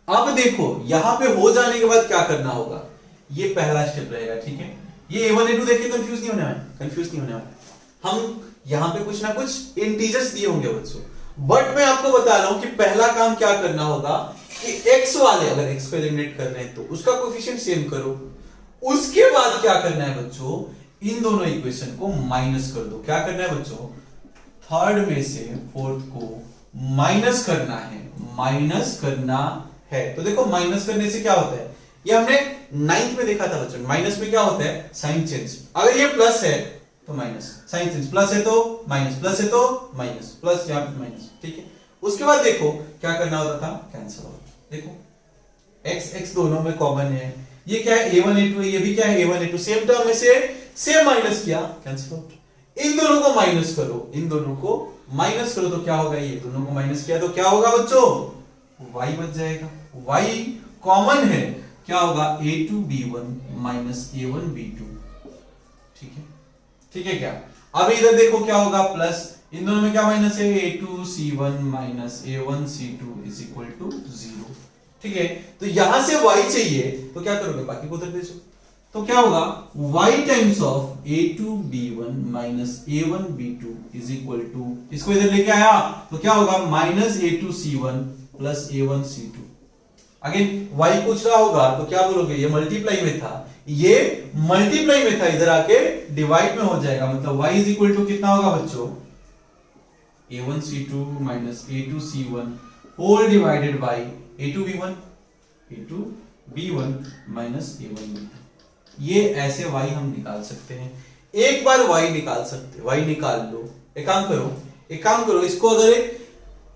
अब देखो यहां पे हो जाने के बाद क्या करना होगा, ये पहला स्टेप रहेगा, ठीक है। ये a1 a2 देखिए कंफ्यूज नहीं होने वाला। हम यहां पे कुछ ना कुछ इंटीजर्स दिए होंगे बच्चों, बट मैं आपको बता रहा हूं कि पहला काम क्या करना होगा कि x वाले, अगर x को एलिमिनेट कर रहे हैं तो उसका कोएफिशिएंट सेम करो। उसके बाद क्या करना है बच्चों, इन दोनों इक्वेशन को माइनस कर दो। क्या करना है बच्चों, थर्ड में से फोर्थ को माइनस करना है। तो देखो माइनस करने से क्या होता है, ये हमने 9th में देखा था बच्चों, माइनस में क्या होता है, साइन चेंज। अगर ये प्लस है तो माइनस, साइन चेंज, प्लस है तो माइनस, प्लस है तो माइनस, प्लस यहां पे माइनस, ठीक है। उसके बाद देखो क्या करना होता था, कैंसिल आउट। देखो x दोनों में कॉमन है, ये क्या है a1 a2, ये भी क्या है a1 a2, सेम टर्म में से सेम माइनस किया, कैंसिल आउट। इन दोनों को माइनस करो, तो क्या होगा, ये दोनों को माइनस किया तो क्या होगा बच्चों, y बच जाएगा। y कॉमन है, क्या होगा, a2 b1 minus a1 b2, ठीक है क्या। अब इधर देखो क्या होगा, प्लस इन दोनों में क्या माइनस है, a2 c1 minus a1 c2 is equal to 0, ठीक है। तो यहां से y चाहिए तो क्या करोगे, बाकी को उधर भेजो। तो क्या होगा, y times of a2 b1 minus a1 b2 is equal to, इसको इधर लेके आया तो क्या होगा, minus a2 c1 plus a1 c2। Again y पूछ रहा होगा तो क्या बोलोगे, ये मल्टीप्लाई में था, इधर आके डिवाइड में हो जाएगा। मतलब y इज इक्वल टू कितना होगा बच्चों, a1 c2 minus a2 c1 whole divided by a2 b1 minus a1 b2। ये ऐसे y हम निकाल सकते हैं, एक बार y निकाल लो। एक काम करो, इसको अगर एक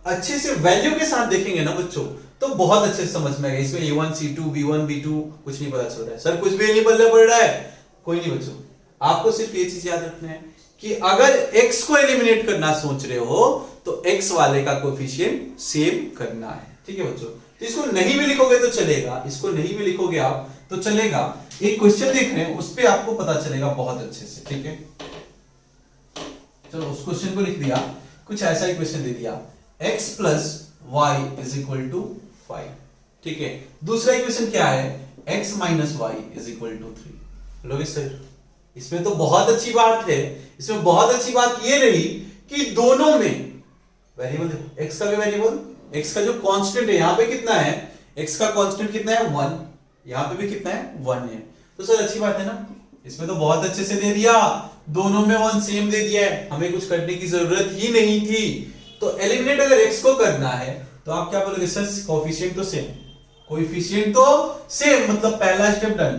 अच्छे से वैल्यू के साथ देखेंगे ना बच्चों तो बहुत अच्छे से समझ में आएगा। इसमें a1 c2 b1 b2 कुछ नहीं पता चल रहा है, सर कुछ भी नहीं पल्ले पड़ रहा है, कोई नहीं बच्चों, आपको सिर्फ ये चीज याद रखना है कि अगर x को एलिमिनेट करना सोच रहे हो तो x वाले का कोएफिशिएंट सेम करना है, ठीक है बच्चों। तो इसको नहीं भी लिखोगे तो चलेगा, इसको नहीं भी लिखोगे आप तो चलेगा। एक क्वेश्चन देख रहे हैं, उस पे आपको पता चलेगा बहुत अच्छे से, ठीक है। चलो उस क्वेश्चन को लिख दिया, कुछ ऐसा ही क्वेश्चन दे दिया, x plus y is equal to 5, ठीक है। दूसरा इक्वेशन क्या है, x minus y is equal to 3। लोगे सर, इसमें तो बहुत अच्छी बात है, इसमें बहुत अच्छी बात ये रही कि दोनों में वेरिएबल देखो, x का भी वेरिएबल, x का जो कांस्टेंट है यहाँ पे कितना है, x का कांस्टेंट कितना है 1, यहाँ पे भी कितना है 1 है। तो सर अच्छी बात है ना, इसमें तो बहुत अच्छे से दे दिया, दोनों में 1 सेम दे दिया है, हमें कुछ करने की जरूरत ही नहीं थी। तो एलिमिनेट अगर x को करना है तो आप क्या बोलोगे, सर कोएफिशिएंट तो सेम, मतलब पहला स्टेप डन,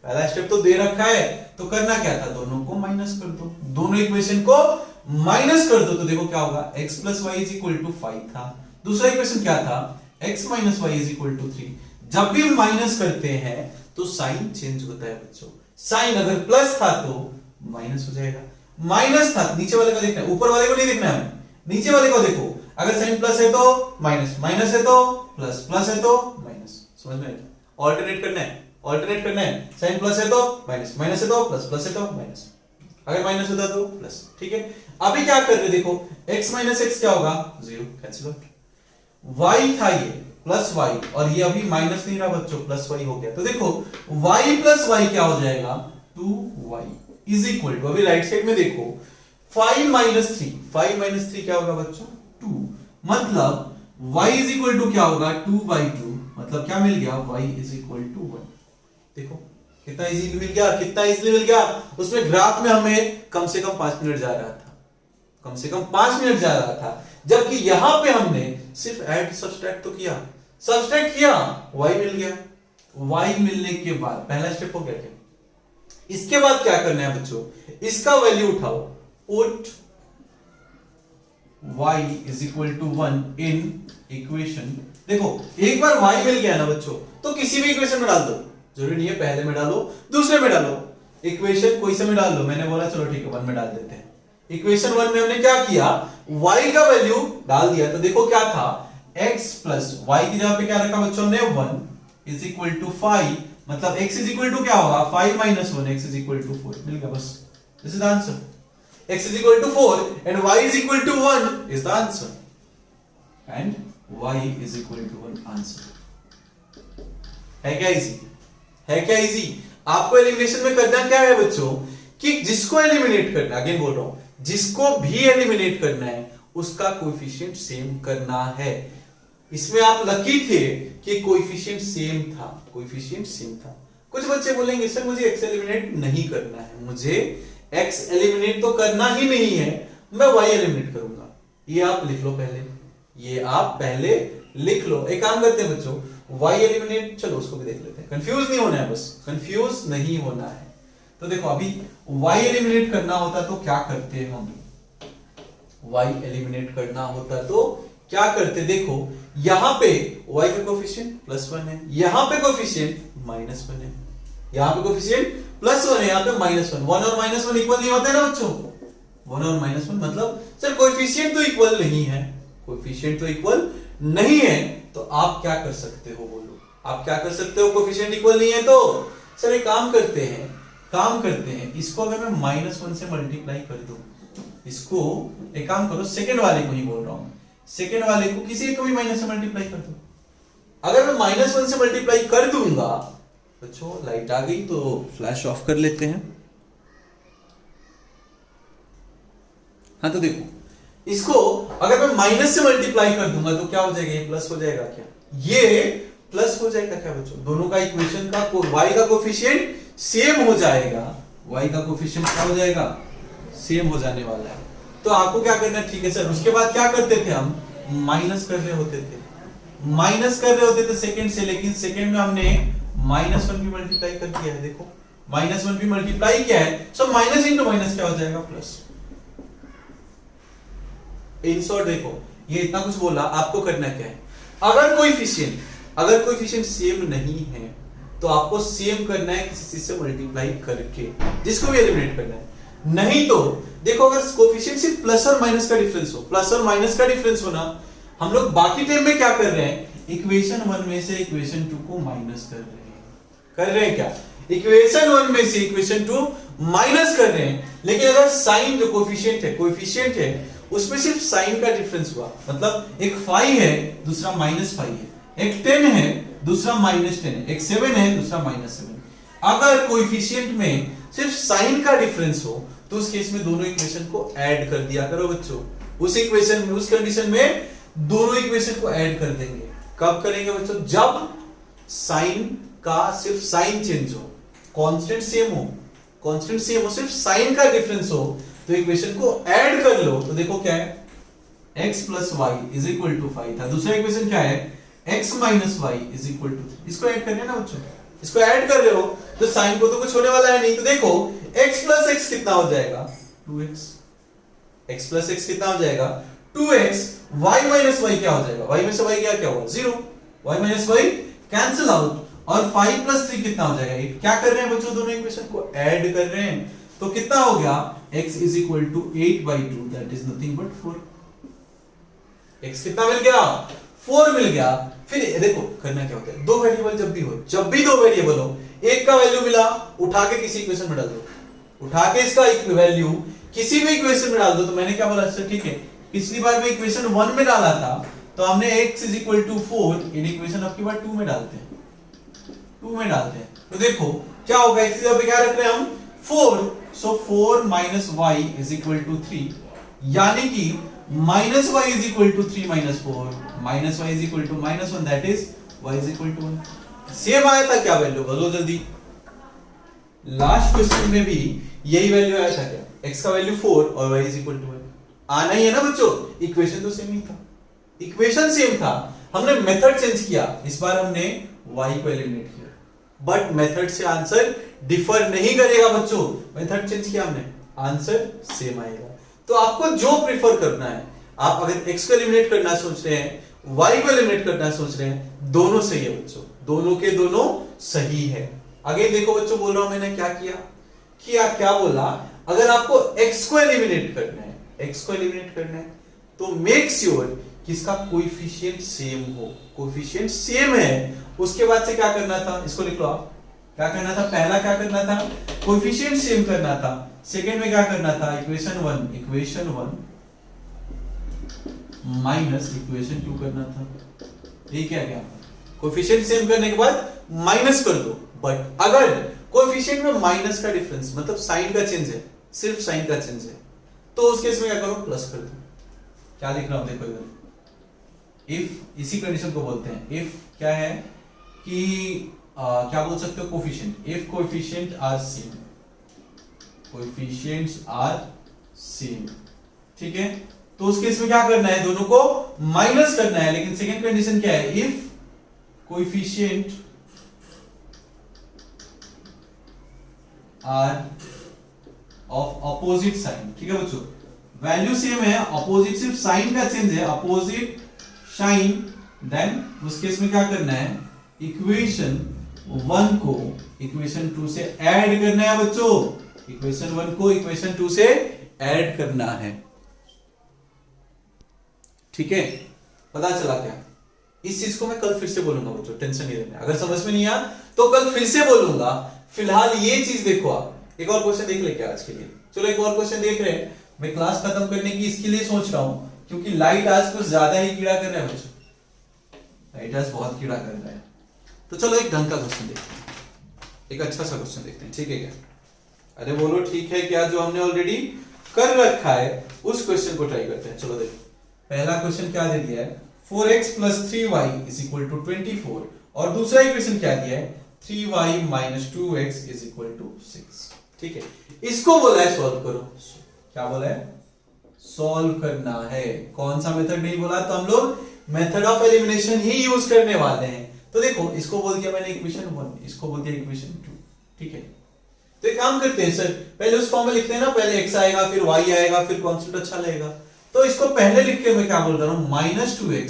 पहला स्टेप तो दे रखा है, तो करना क्या था, दोनों को माइनस कर दो, दोनों इक्वेशन को माइनस कर दो, तो देखो क्या होगा, x plus y is equal to 5 था। दूसरा इक्वेशन क्या था, x minus y is equal to 3। जब भी माइनस करते हैं तो साइन चेंज होता है बच्चों, साइन अगर प्लस था तो माइनस हो जाएगा, माइनस था, नीचे वाले को देखना है, ऊपर वाले को नहीं देखना है, नीचे वाले को देखो, अगर साइन प्लस है तो माइनस, माइनस है तो प्लस, प्लस है तो माइनस, समझ में? ऑल्टरनेट करना है, ऑल्टरनेट करना है, साइन प्लस है तो माइनस, माइनस है तो प्लस, प्लस है तो माइनस, अगर माइनस होता तो प्लस, ठीक है। अभी क्या कर रहे देखो, x माइनस एक्स क्या होगा, 0, कैंसिल आउट। y था ये प्लस y, और ये अभी माइनस नहीं रहा बच्चों, प्लस y हो गया, तो देखो y प्लस y क्या हो जाएगा, 2y इज इक्वल टू, अभी राइट साइड में देखो 5 माइनस 3, 5 माइनस 3 क्या होगा बच्चों, 2, मतलब y इज इक्वल टू क्या होगा, 2/2, मतलब क्या मिल गया, y इज इक्वल टू 1। देखो कितना इजीली मिल गया, कितना इजीली मिल गया। उसमें ग्राफ में हमें कम से कम 5 मिनट जा रहा था, कम से कम 5 मिनट जा रहा था, जबकि यहां पे हमने सिर्फ ऐड सब्सट्रैक्ट तो किया, सब्सट्रैक्ट किया, y मिल गया। y मिलने के बाद पहला स्टेप हो गया क्या, इसके बाद क्या करना है बच्चों, इसका वैल्यू उठाओ, put y is equal to 1 in equation. देखो एक बार y मिल गया ना बच्चों, तो किसी भी इक्वेशन में डाल दो, जरूरी नहीं है पहले में डालो, दूसरे में डालो, इक्वेशन कोई से में डाल दो। मैंने बोला चलो ठीक है 1 में डाल देते हैं। इक्वेशन 1 में हमने क्या किया, y का वैल्यू डाल दिया, तो देखो क्या था, x प्लस y की जगह पे क्या रखा बच्चों ने, 1 इज इक्वल टू 5, मतलब x इज इक्वल टू क्या होगा, 5 minus 1, x is equal to 4, मिल गया बस, this is the answer. x is equal to 4 and y is equal to 1 is the answer, and y is equal to 1 answer। है क्या easy, है क्या easy? आपको एलिमिनेशन में करना क्या है बच्चों, कि जिसको एलिमिनेट करना, अगेन बोल रहा हूं, जिसको भी एलिमिनेट करना है उसका कोएफिशिएंट सेम करना है। इसमें आप लकी थे कि कोएफिशिएंट सेम था, कोएफिशिएंट सेम था। कुछ बच्चे बोलेंगे सर मुझे x एलिमिनेट नहीं करना है, मुझे x एलिमिनेट तो करना ही नहीं है, मैं y एलिमिनेट करूंगा। ये आप लिख लो पहले, ये आप पहले लिख लो। एक काम करते हैं बच्चों, y एलिमिनेट, चलो उसको भी देख लेते हैं, कंफ्यूज नहीं होना है, बस कंफ्यूज नहीं होना है। तो देखो अभी y एलिमिनेट करना होता तो क्या करते हम, y एलिमिनेट करना होता तो क्या करते, देखो यहां पे y का कोएफिशिएंट +1 है, यहां पे कोएफिशिएंट -1 है, यहां पे कोएफिशिएंट +1 है, यहां पे -1, 1 और -1 इक्वल नहीं होते ना बच्चों, 1 और -1 मतलब सर कोएफिशिएंट तो इक्वल नहीं है, कोएफिशिएंट तो इक्वल नहीं है, तो आप क्या कर सकते हो, बोलो आप क्या कर सकते हो, कोएफिशिएंट इक्वल नहीं है तो सर एक काम करते हैं, इसको अगर मैं -1 से मल्टीप्लाई कर दूं, इसको एक काम करो, सेकंड वाले को ही बोल रहा हूं, सेकंड वाले को किसी को भी माइनस से मल्टीप्लाई कर दो। अगर मैं -1 से मल्टीप्लाई कर दूंगा, बच्चों लाइट आ गई तो फ्लैश ऑफ कर लेते हैं। हाँ तो देखो इसको अगर मैं माइनस से मल्टीप्लाई कर दूंगा तो क्या हो जाएगा, ये प्लस हो जाएगा क्या, ये प्लस हो जाएगा क्या बच्चों, दोनों का इक्वेशन का y का कोएफिशिएंट सेम हो जाएगा, y का कोएफिशिएंट क्या हो जाएगा, सेम हो जाने वाला है। तो आपको क्या करना है, ठीक है सर, उसके बाद क्या करते थे हम, माइनस कर रहे होते थे सेकंड से, लेकिन सेकंड में हमने -1 भी मल्टीप्लाई कर दिया है, देखो -1 भी मल्टीप्लाई किया है, सो माइनस इंटू माइनस क्या हो जाएगा, प्लस। इन शॉर्ट देखो ये इतना कुछ बोला, आपको करना क्या है, अगर कोएफिशिएंट सेम नहीं है तो आपको सेम करना है किसी चीज से मल्टीप्लाई करके, जिसको भी एलिमिनेट करना है। नहीं तो देखो अगर कोएफिशिएंट सिर्फ प्लस और माइनस का डिफरेंस हो, प्लस और माइनस का डिफरेंस हो ना, हम लोग बाकी टाइम में क्या कर रहे हैं, इक्वेशन 1 में से इक्वेशन 2 को माइनस कर रहे हैं क्या, इक्वेशन 1 में से इक्वेशन 2 माइनस कर रहे हैं। लेकिन अगर साइन जो कोएफिशिएंट है उसमें सिर्फ साइन का डिफरेंस हुआ, मतलब एक 5 है दूसरा -5 है, एक 10 है दूसरा -10 है, एक 7 है दूसरा -7। अगर कोएफिशिएंट में सिर्फ साइन का डिफरेंस हो तो उस केस में दोनों इक्वेशन को ऐड कर दिया करो बच्चों, उस इक्वेशन में, उस कंडीशन में दोनों इक्वेशन को ऐड कर देंगे। कब करेंगे बच्चों, जब साइन का सिर्फ साइन चेंज हो, कांस्टेंट सेम हो, सिर्फ साइन का डिफरेंस हो, तो इक्वेशन को ऐड कर लो। तो देखो क्या है, x plus y is equal to 5 था, दूसरा इक्वेशन क्या है, x minus y is equal to 3, इसको ऐड करना है ना बच्चों, इसको ऐड कर रहे हो तो साइन को तो कुछ होने वाला है नहीं। तो देखो x प्लस एक्स कितना हो जाएगा 2x, x प्लस एक्स कितना हो जाएगा 2x, y माइनस वाई क्या हो जाएगा, y में से y गया क्या हुआ 0, y minus y cancel out, और 5 प्लस 3 कितना हो जाएगा 8। क्या कर रहे हैं बच्चों, दोनों इक्वेशन को ऐड कर रहे हैं, तो कितना हो गया x is equal to 8/2 that is nothing but 4। x कितना मिल गया 4 मिल गया। फिर देखो करना क्या होता है, दो वेरिएबल जब भी दो वेरिएबल हो, एक का वैल्यू मिला उठा के किसी इक्वेशन में डाल दो, उठा के इसका वैल्यू किसी भी इक्वेशन में डाल दो। तो मैंने क्या बोला, अच्छा ठीक है, पिछली बार मैं इक्वेशन 1 में डाला था तो हमने x is equal to 4 in equation अब की बार 2 में डालते हैं, 2 में डालते हैं। तो देखो क्या होगा, x की जगह पे क्या रख रहे हैं हम 4, so 4 minus y is equal to 3, यानी कि minus y is equal to 3 minus 4, minus y is equal to minus 1 that is y is equal to 1। Same आया था क्या वैल्यू, बोलो जल्दी। लास्ट क्वेश्चन में भी यही वैल्यू आया था क्या, x का वैल्यू 4 और y इज इक्वल टू 1 आना ही है ना बच्चों। इक्वेशन तो सेम ही था, इक्वेशन सेम था, हमने मेथड चेंज किया, इस बार हमने y को एलिमिनेट किया, बट मेथड से आंसर डिफर नहीं करेगा बच्चों। मेथड चेंज किया हमने, आंसर सेम आएगा। तो आपको जो प्रेफर करना है, आप अगर x को एलिमिनेट करना सोच रहे हैं, y को एलिमिनेट करना सोच रहे हैं, दोनों सही है बच्चों, दोनों के दोनों सही है। आगे देखो बच्चों, बोल रहा हूं मैंने क्या किया, क्या बोला, अगर आपको x को एलिमिनेट करना है, x को एलिमिनेट करना है तो मेक श्योर कि इसका कोएफिशिएंट सेम हो, कोएफिशिएंट सेम है। उसके बाद से क्या करना था, इसको लिख लो आप, क्या करना था, पहला क्या करना था, कोएफिशिएंट सेम करना था। सेकंड में क्या करना था, इक्वेशन 1 माइनस इक्वेशन 2 करना था। ठीक है क्या, कोएफिशिएंट सेम करने के बाद माइनस कर दो, बट अगर कोएफिशिएंट में माइनस का डिफरेंस मतलब साइन का चेंज है, सिर्फ साइन का चेंज है, तो उस केस में क्या करो, प्लस कर दो। क्या लिख रहा हूं देखो इधर, इफ, इसी कंडीशन को बोलते हैं इफ, क्या है कि क्या बोल सकते हो, coefficient, if coefficient are same, coefficients are same, ठीक है, तो उस केस में क्या करना है, दोनों को माइनस करना है। लेकिन सेकंड कंडीशन क्या है, if coefficient are of opposite sign, ठीक है बच्चों, वैल्यू सेम है, अपोजिट सिर्फ साइन का चेंज है, अपोजिट साइन, देन उस केस में क्या करना है, इक्वेशन 1 को इक्वेशन 2 से ऐड करना है बच्चों, इक्वेशन 1 को इक्वेशन 2 से ऐड करना है। ठीक है, पता चला क्या, इस चीज को मैं कल फिर से बोलूंगा बच्चों, टेंशन नहीं लेना, अगर समझ में नहीं आया तो कल फिर से बोलूंगा। फिलहाल ये चीज देखो, आप एक और क्वेश्चन देख ले क्या आज के लिए, चलो एक और क्वेश्चन देख रहे हैं। मैं क्लास खत्म करने की इसके लिए सोच रहा हूं क्योंकि लाइट आज कुछ ज्यादा ही कीड़ा कर रहा है बच्चों, लाइट आज बहुत कीड़ा कर रहा है। तो चलो एक ढंग का क्वेश्चन देखते हैं, एक अच्छा सा क्वेश्चन देखते हैं, ठीक है क्या, अरे बोलो ठीक है क्या, जो हमने ऑलरेडी कर रखा है उस क्वेश्चन को ट्राई करते हैं। चलो देखो, पहला क्वेश्चन क्या दे दिया है, 4x + 3y = 24, और दूसरा इक्वेशन क्या दिया है, 3y - 2x = 6। ठीक है, इसको बोला है सॉल्व करो, क्या बोला है, सॉल्व करना है। कौन सा मेथड नहीं बोला, तो हम लोग method of elimination he use करने वाले हैं। तो देखो, इसको बोल दिया मैंने इक्वेशन 1, इसको बोल दिया इक्वेशन 2, ठीक है। तो एक काम करते हैं सर, पहले उस फॉर्म में लिखते हैं ना, पहले x आएगा फिर y आएगा फिर कांस्टेंट अच्छा लगेगा, तो इसको पहले लिख के मैं क्या बोल रहा हूं, -2x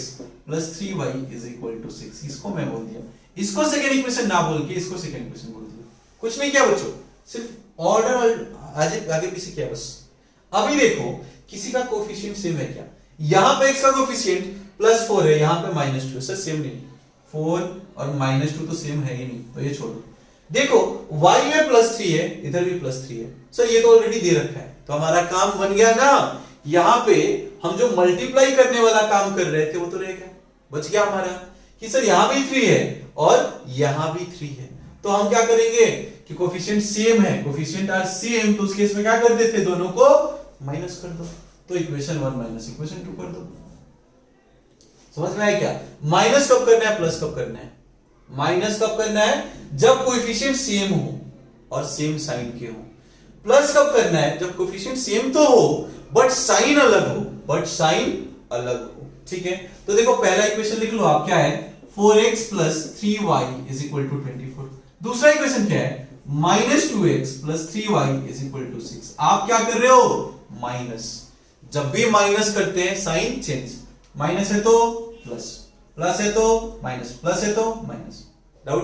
+ 3y = 6, इसको मैं बोल दिया। इसको सेकंड इक्वेशन ना बोल के इसको सेकंड इक्वेशन बोल दिया, कुछ नहीं किया बच्चों, सिर्फ ऑर्डर आगे पीछे किया बस। अभी देखो किसी का कोएफिशिएंट सेम है क्या, यहां पे x का कोएफिशिएंट +4 है, यहां पे -2, सर सेम नहीं, 4 और -2 तो सेम है ही नहीं, तो ये छोड़ो। देखो y में +3 है, इधर भी +3 है, सर ये तो ऑलरेडी दे रखा है, तो हमारा काम बन गया ना। यहां पे हम जो मल्टीप्लाई करने वाला काम कर रहे थे वो तो रह गया, बच गया हमारा कि सर यहां भी 3 है और यहां भी 3 है, तो हम क्या करेंगे कि कोएफिशिएंट सेम है, कोएफिशिएंट आर सेम, तो उस केस में क्या कर देते, दोनों को माइनस कर दो, तो इक्वेशन 1 - इक्वेशन 2 कर दो। समझ में आया क्या, माइनस कब करना है, प्लस कब करना है, माइनस कब करना है, जब कोएफिशिएंट सेम हो और सेम साइन के हो। प्लस कब करना है, जब कोएफिशिएंट सेम तो हो बट साइन अलग हो, बट साइन अलग हो। ठीक है, तो देखो पहला इक्वेशन लिख लो आप, क्या है, 4x + 3y = 24। दूसरा इक्वेशन क्या है, -2x + 3y = 6। आप क्या कर रहे हो, माइनस। जब भी माइनस करते हैं साइन चेंज, माइनस है तो प्लस, प्लस है तो माइनस, प्लस है तो माइनस। डाउट?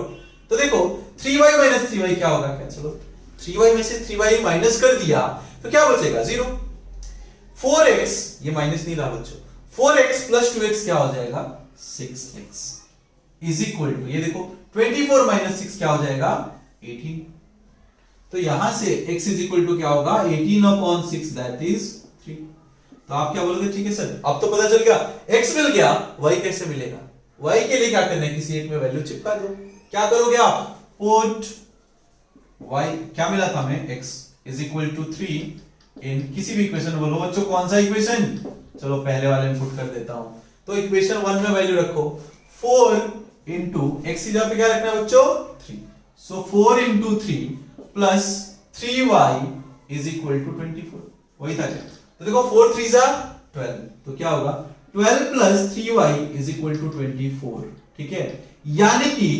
तो देखो 3y - 3y क्या होगा, क्या चलो 3y में से 3y माइनस कर दिया तो क्या बचेगा, 0। 4x, ये माइनस नहीं रहा बच्चों, 4x + 2x क्या हो जाएगा, 6x = ये देखो 24 - 6 क्या हो जाएगा, 18। तो यहां से x = क्या होगा, 18/6, दैट इज 3। तो आप क्या बोलोगे, ठीक है सर अब तो पता चल गया, x मिल गया, y कैसे मिलेगा। y के लिए क्या करना है, किसी एक में वैल्यू चिपका दो। क्या करोगे आप, पुट y, क्या मिला था हमें, x = 3 इन किसी भी इक्वेशन, बोलो बच्चों कौन सा इक्वेशन, चलो पहले वाले में पुट कर देता हूं। तो इक्वेशन 1 में वैल्यू रखो 4 × x की जगह पे क्या रखना है बच्चों, 3। सो 4 × 3 + 3y = 24। वही था क्या, तो देखो 4 3 12, तो क्या होगा 12 + 3y = 24। ठीक है, यानी कि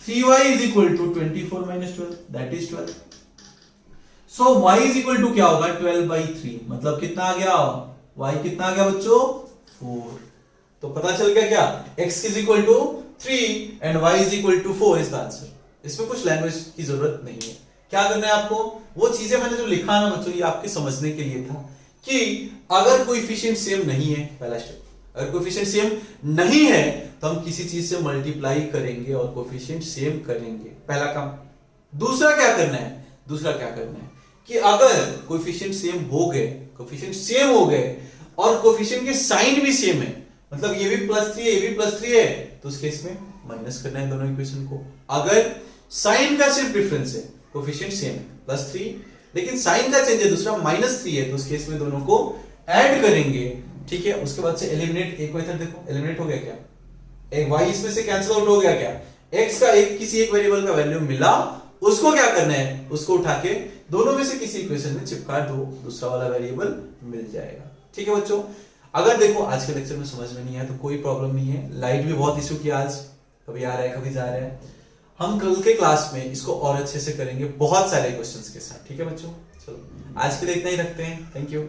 3y = 24 - 12, that is 12। So y = क्या होगा, 12/3, मतलब कितना आ गया, y कितना आ गया बच्चों, 4। तो पता चल गया क्या, x = 3 and y = 4 is the answer. इसमें कुछ लैंग्वेज की जरूरत नहीं है। क्या करना है आपको, वो चीजें मैंने जो लिखा ना बच्चों, ये आपके समझने के लिए था कि अगर कोएफिशिएंट सेम नहीं है, पहला स्टेप, अगर कोएफिशिएंट सेम नहीं है तो हम किसी चीज से मल्टीप्लाई करेंगे और कोएफिशिएंट सेम करेंगे, पहला काम। दूसरा क्या करना है कि अगर कोएफिशिएंट सेम हो गए और कोएफिशिएंट के साइन भी सेम है, मतलब ये भी +3 है, ये भी +3 है, तो उस केस में माइनस करना है दोनों इक्वेशन को। अगर साइन का सिर्फ डिफरेंस है, कोएफिशिएंट सेम है +3, लेकिन साइन का चेंज है, दूसरा -3 है, तो उस केस में दोनों को ऐड करेंगे। ठीक है, उसके बाद से एलिमिनेट, एक मेथड देखो एलिमिनेट हो गया क्या, एक y इसमें से कैंसिल आउट हो गया क्या, x का किसी एक वेरिएबल का वैल्यू मिला, उसको क्या करना है, उसको उठा के दोनों में से किसी इक्वेशन में चिपका दो, दूसरा वाला वेरिएबल मिल जाएगा। ठीक है बच्चों, अगर देखो आज के लेक्चर में समझ में नहीं आया तो कोई प्रॉब्लम नहीं है, लाइट भी बहुत इशू किया आज, कभी आ रहा है कभी जा रहा है। हम कल के क्लास में इसको और अच्छे से करेंगे, बहुत सारे क्वेश्चंस के साथ। ठीक है बच्चों, चलो आज के लिए इतना ही रखते हैं, थैंक यू।